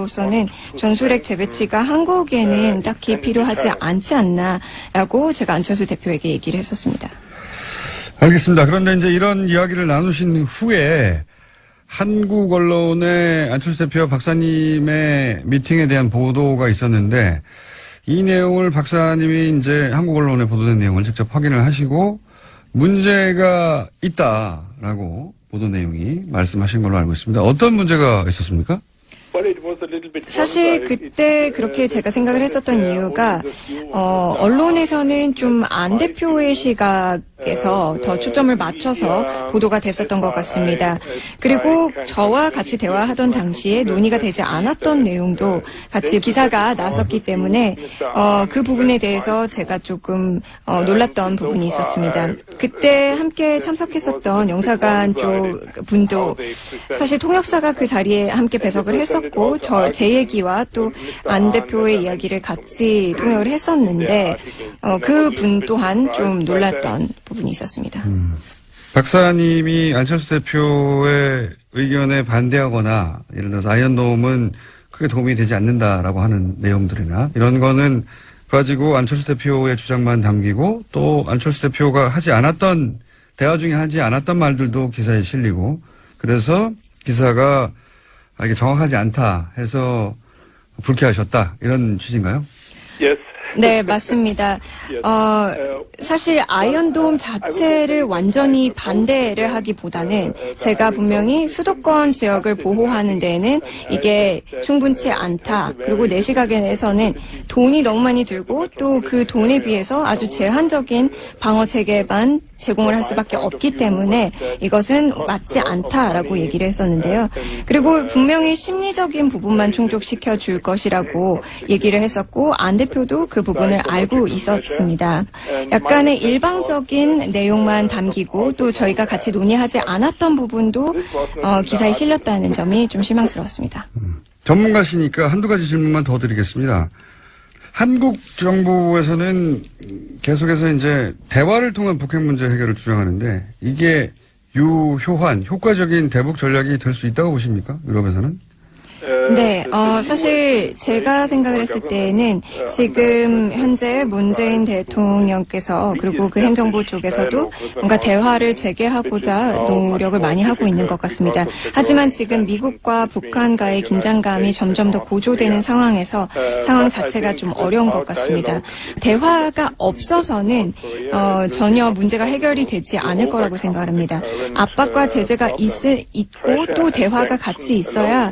전술핵 재배치가 한국에는 딱히 필요하지 않지 않나라고 제가 안철수 대표에게 얘기를 했었습니다. 알겠습니다. 그런데 이제 이런 이야기를 나누신 후에 한국 언론의 안철수 대표와 박사님의 미팅에 대한 보도가 있었는데 이 내용을 박사님이 이제 한국 언론에 보도된 내용을 직접 확인을 하시고 문제가 있다라고 보도 내용이 말씀하신 걸로 알고 있습니다. 어떤 문제가 있었습니까? 사실 그때 그렇게 제가 생각을 했었던 이유가 언론에서는 좀 안 대표의 시각에서 더 초점을 맞춰서 보도가 됐었던 것 같습니다. 그리고 저와 같이 대화하던 당시에 논의가 되지 않았던 내용도 같이 기사가 났었기 때문에 그 부분에 대해서 제가 조금 놀랐던 부분이 있었습니다. 그때 함께 참석했었던 영사관 쪽 분도 사실 통역사가 그 자리에 함께 배석을 했었고 제 얘기와 또 안 대표의 이야기를 같이 통역을 했었는데 그 분 또한 좀 놀랐던 부분이 있었습니다. 박사님이 안철수 대표의 의견에 반대하거나 예를 들어서 아이언돔은 크게 도움이 되지 않는다라고 하는 내용들이나 이런 거는 가지고 안철수 대표의 주장만 담기고 또 안철수 대표가 하지 않았던 대화 중에 하지 않았던 말들도 기사에 실리고 그래서 기사가 이게 정확하지 않다 해서 불쾌하셨다 이런 취지인가요? 네, 맞습니다. 사실 아이언돔 자체를 완전히 반대를 하기보다는 제가 분명히 수도권 지역을 보호하는 데에는 이게 충분치 않다. 그리고 내 시각에서는 돈이 너무 많이 들고 또 그 돈에 비해서 아주 제한적인 방어 체계만 제공을 할 수밖에 없기 때문에 이것은 맞지 않다라고 얘기를 했었는데요. 그리고 분명히 심리적인 부분만 충족시켜 줄 것이라고 얘기를 했었고 안 대표도 그 부분을 알고 있었습니다. 약간의 일방적인 내용만 담기고 또 저희가 같이 논의하지 않았던 부분도 기사에 실렸다는 점이 좀 실망스러웠습니다. 전문가시니까 한두 가지 질문만 더 드리겠습니다. 한국 정부에서는 계속해서 이제 대화를 통한 북핵 문제 해결을 주장하는데 이게 효과적인 대북 전략이 될 수 있다고 보십니까? 유럽에서는? 네, 사실 제가 생각을 했을 때는 지금 현재 문재인 대통령께서 그리고 그 행정부 쪽에서도 뭔가 대화를 재개하고자 노력을 많이 하고 있는 것 같습니다. 하지만 지금 미국과 북한과의 긴장감이 점점 더 고조되는 상황에서 상황 자체가 좀 어려운 것 같습니다. 대화가 없어서는 전혀 문제가 해결이 되지 않을 거라고 생각합니다. 압박과 제재가 있고 또 대화가 같이 있어야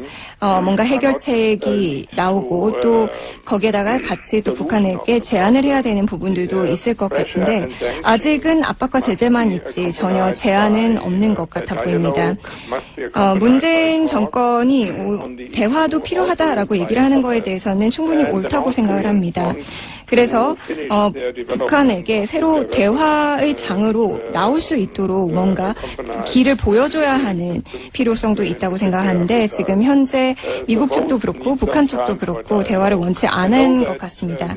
뭔가 해결책이 나오고 또 거기에다가 같이 또 북한에게 제안을 해야 되는 부분들도 있을 것 같은데 아직은 압박과 제재만 있지 전혀 제안은 없는 것 같아 보입니다. 문재인 정권이 대화도 필요하다라고 얘기를 하는 거에 대해서는 충분히 옳다고 생각을 합니다. 그래서 북한에게 새로 대화의 장으로 나올 수 있도록 뭔가 길을 보여줘야 하는 필요성도 있다고 생각하는데 지금 현재 미국 쪽도 그렇고 북한 쪽도 그렇고 대화를 원치 않은 것 같습니다.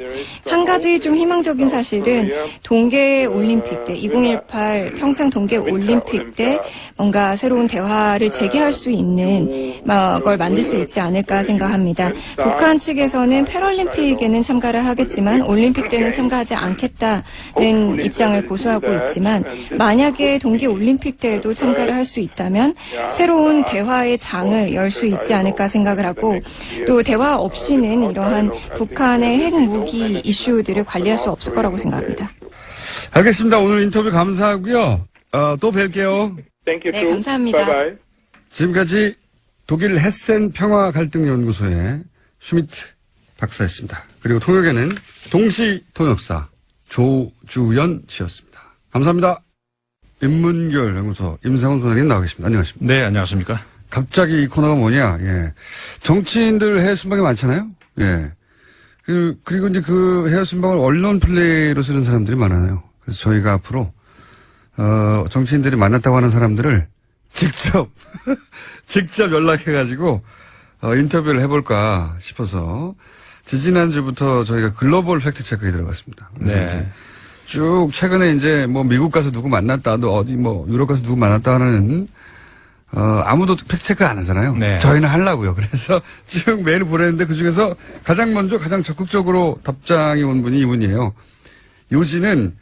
한 가지 좀 희망적인 사실은 동계올림픽 때 2018 평창 동계올림픽 때 뭔가 새로운 대화를 재개할 수 있는 걸 만들 수 있지 않을까 생각합니다. 북한 측에서는 패럴림픽에는 참가를 하겠지만 올림픽 때는 참가하지 않겠다는 입장을 고수하고 있지만 만약에 동계올림픽 때에도 참가를 할 수 있다면 새로운 대화의 장을 열 수 있지 않을까 생각을 하고 또 대화 없이는 이러한 북한의 핵무기 이슈들을 관리할 수 없을 거라고 생각합니다. 알겠습니다. 오늘 인터뷰 감사하고요. 또 뵐게요. 네, 감사합니다. 지금까지 독일 헤센 평화갈등연구소의 슈미트 박사였습니다. 그리고 통역에는 동시 통역사 조주연 씨였습니다. 감사합니다. 인문결 연구소 임상훈 소장님 나와 계십니다. 안녕하십니까? 네, 안녕하십니까? 갑자기 이 코너가 뭐냐? 예. 정치인들 해외 순방이 많잖아요? 예. 그리고 이제 그 해외 순방을 언론 플레이로 쓰는 사람들이 많아요. 그래서 저희가 앞으로, 정치인들이 만났다고 하는 사람들을 직접 연락해가지고, 인터뷰를 해볼까 싶어서, 지지난주부터 저희가 글로벌 팩트체크에 들어갔습니다. 그래서 네. 이제 쭉 최근에 이제 뭐 미국 가서 누구 만났다, 또 어디 뭐 유럽 가서 누구 만났다 하는, 아무도 팩트체크 안 하잖아요. 네. 저희는 하려고요. 그래서 쭉 메일을 보냈는데 그 중에서 가장 먼저 가장 적극적으로 답장이 온 분이 이분이에요. 요지는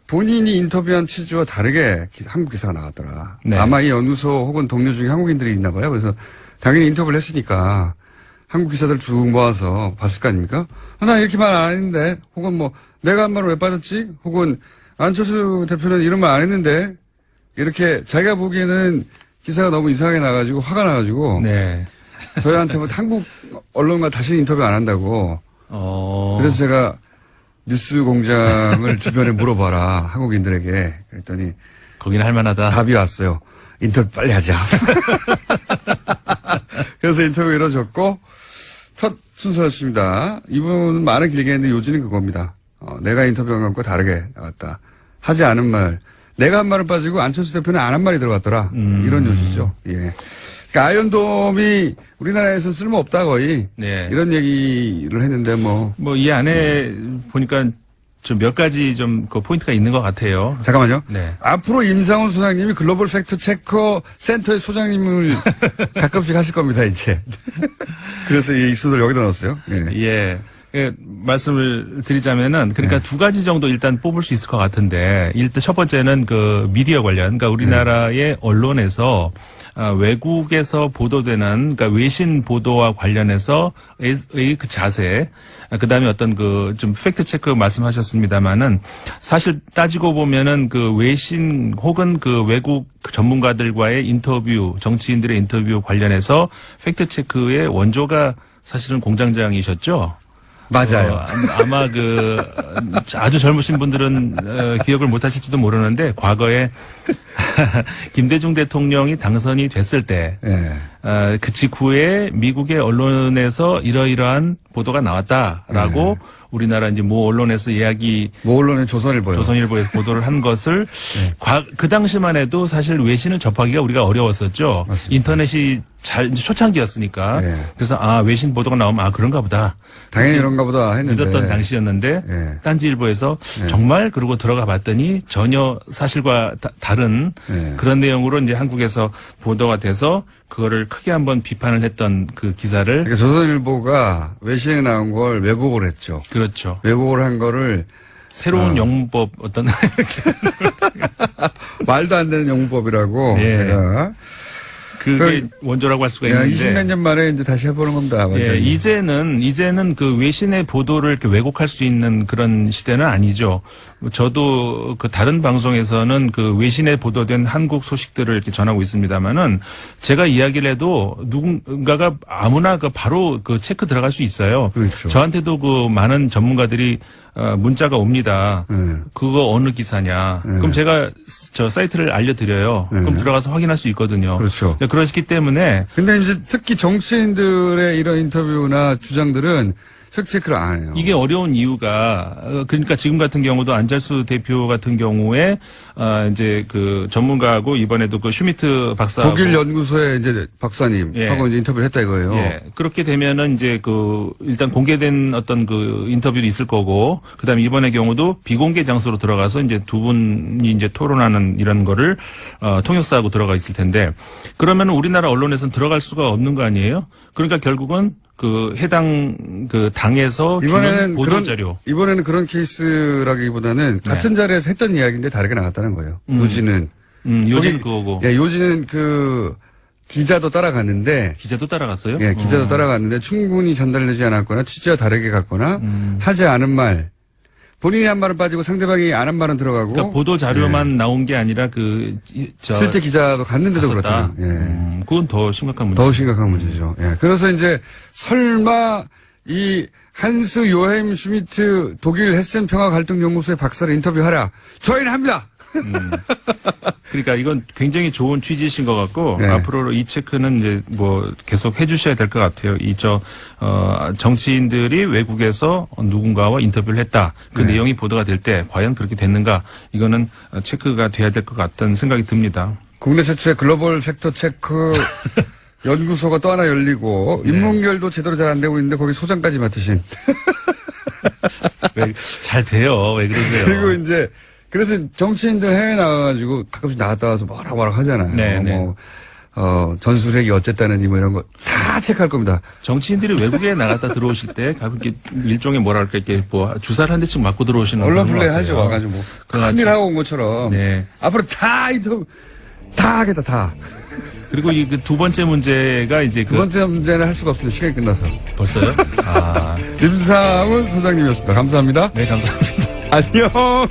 본인이 인터뷰한 취지와 다르게 한국 기사가 나왔더라. 네. 아마 이 연구소 혹은 동료 중에 한국인들이 있나 봐요. 그래서 당연히 인터뷰를 했으니까 한국 기사들 쭉 모아서 봤을 거 아닙니까? 나 이렇게 말 안 했는데, 혹은 뭐, 내가 한 말을 왜 빠졌지? 혹은, 안철수 대표는 이런 말 안 했는데, 이렇게 자기가 보기에는 기사가 너무 이상하게 나가지고, 화가 나가지고, 네. 저희한테 뭐 한국 언론과 다시 인터뷰 안 한다고, 그래서 제가 뉴스 공장을 주변에 물어봐라, 한국인들에게. 그랬더니, 거기는 할만하다. 답이 왔어요. 인터뷰 빨리 하자. 그래서 인터뷰 이루어졌고, 첫 순서였습니다. 이분은 말은 길게 했는데 요지는 그겁니다. 내가 인터뷰한 것과 다르게 나왔다. 하지 않은 말. 내가 한 말은 빠지고 안철수 대표는 안 한 말이 들어갔더라. 이런 요지죠. 예. 그러니까 아이언돔이 우리나라에서 쓸모없다 거의. 네. 이런 얘기를 했는데 뭐. 뭐 이 안에 보니까 좀 몇 가지 좀 그 포인트가 있는 것 같아요. 잠깐만요. 네. 앞으로 임상훈 소장님이 글로벌 팩트 체커 센터의 소장님을 가끔씩 하실 겁니다, 이제. 그래서 이 순서를 여기다 넣었어요. 예. 예. 예, 말씀을 드리자면은 그러니까 두 가지 정도 일단 뽑을 수 있을 것 같은데 일단 첫 번째는 그 미디어 관련 그러니까 우리나라의 언론에서 외국에서 보도되는 그러니까 외신 보도와 관련해서의 그 자세 그다음에 어떤 그 좀 팩트 체크 말씀하셨습니다마는 사실 따지고 보면은 그 외신 혹은 그 외국 전문가들과의 인터뷰 정치인들의 인터뷰 관련해서 팩트 체크의 원조가 사실은 공장장이셨죠. 맞아요. 아마 그 아주 젊으신 분들은 기억을 못 하실지도 모르는데 과거에 김대중 대통령이 당선이 됐을 때 그 직후에 미국의 언론에서 이러이러한 보도가 나왔다라고 우리나라 이제 모 언론에서 모 언론의 조선일보에서 보도를 한 것을 그 당시만 해도 사실 외신을 접하기가 우리가 어려웠었죠. 맞습니다. 인터넷이 이제 초창기였으니까. 예. 그래서 외신 보도가 나오면 그런가 보다. 당연히 이런가 보다 했는데. 믿었던 당시였는데 예. 딴지일보에서 예. 정말 그러고 들어가 봤더니 전혀 사실과 다른 예. 그런 내용으로 이제 한국에서 보도가 돼서 그거를 크게 한번 비판을 했던 그 기사를 그러니까 조선일보가 외신에 나온 걸 왜곡을 했죠. 그렇죠. 왜곡을 한 거를 새로운 영문법 어떤 말도 안 되는 영문법이라고 예. 제가 그게 원조라고 할 수가 예, 있는데 20몇 년 만에 이제 다시 해보는 겁니다. 예, 완전히. 이제는 그 외신의 보도를 이렇게 왜곡할 수 있는 그런 시대는 아니죠. 저도 그 다른 방송에서는 그 외신에 보도된 한국 소식들을 이렇게 전하고 있습니다만은 제가 이야기를 해도 누군가가 아무나 그 바로 그 체크 들어갈 수 있어요. 그렇죠. 저한테도 그 많은 전문가들이 문자가 옵니다. 그거 어느 기사냐. 그럼 제가 저 사이트를 알려드려요. 그럼 들어가서 확인할 수 있거든요. 그렇죠. 그렇기 때문에 근데 이제 특히 정치인들의 이런 인터뷰나 주장들은 팩트체크를 안 해요. 이게 어려운 이유가 그러니까 지금 같은 경우도 안철수 대표 같은 경우에 이제 그 전문가하고 이번에도 그 슈미트 박사 독일 연구소의 이제 박사님 예. 하고 이제 인터뷰를 했다 이거예요. 예. 그렇게 되면은 이제 그 일단 공개된 어떤 그 인터뷰도 있을 거고 그다음에 이번의 경우도 비공개 장소로 들어가서 이제 두 분이 이제 토론하는 이런 거를 통역사하고 들어가 있을 텐데 그러면 우리나라 언론에서는 들어갈 수가 없는 거 아니에요? 그러니까 결국은 그 해당 그 당에서 주는 보도 자료. 이번에는 그런 케이스라기보다는 같은 자리에서 했던 이야기인데 다르게 나갔다는 거예요. 요지는 요지는 그거고. 예, 요지는 그 기자도 따라갔는데 기자도 따라갔어요? 예, 기자도 따라갔는데 충분히 전달되지 않았거나 취지와 다르게 갔거나 하지 않은 말 본인이 한 말은 빠지고 상대방이 안 한 말은 들어가고 그러니까 보도 자료만 예. 나온 게 아니라 실제 기자도 갔는데도 갔었다. 그렇잖아요. 예. 그건 더 심각한 문제. 더 심각한 문제죠. 예. 그래서 이제 설마 이 한스 요햄 슈미트 독일 헤센 평화 갈등 연구소의 박사를 인터뷰하라. 저희는 합니다. 그러니까 이건 굉장히 좋은 취지신 것 같고 네. 앞으로 이 체크는 이제 뭐 계속 해주셔야 될 것 같아요. 정치인들이 외국에서 누군가와 인터뷰를 했다. 그 네. 내용이 보도가 될 때 과연 그렇게 됐는가? 이거는 체크가 돼야 될 것 같다는 생각이 듭니다. 국내 최초의 글로벌 팩터 체크 연구소가 또 하나 열리고 인문결도 제대로 잘 안 되고 있는데 거기 소장까지 맡으신. 왜 잘 돼요? 왜 그러세요? 그리고 이제 그래서 정치인들 해외 나가가지고 가끔씩 나갔다 와서 뭐라고 하잖아요. 네, 네. 전술핵이 어쨌다느니 뭐 이런 거 다 체크할 겁니다. 정치인들이 외국에 나갔다 들어오실 때 가끔 이렇게 일종의 뭐랄까 이렇게 뭐 주사를 한 대씩 맞고 들어오시는 언론 그런 것 플레이 하죠. 같아요. 와가지고 뭐 그래가지고. 큰일 하고 온 것처럼. 네. 앞으로 다 인터뷰 다 하겠다 다. 그리고 이 두 번째 문제가 이제 두 번째 문제는 할 수가 없습니다. 시간이 끝나서. 벌써요? 임상훈 소장님이었습니다. 감사합니다. 네, 감사합니다. 안녕.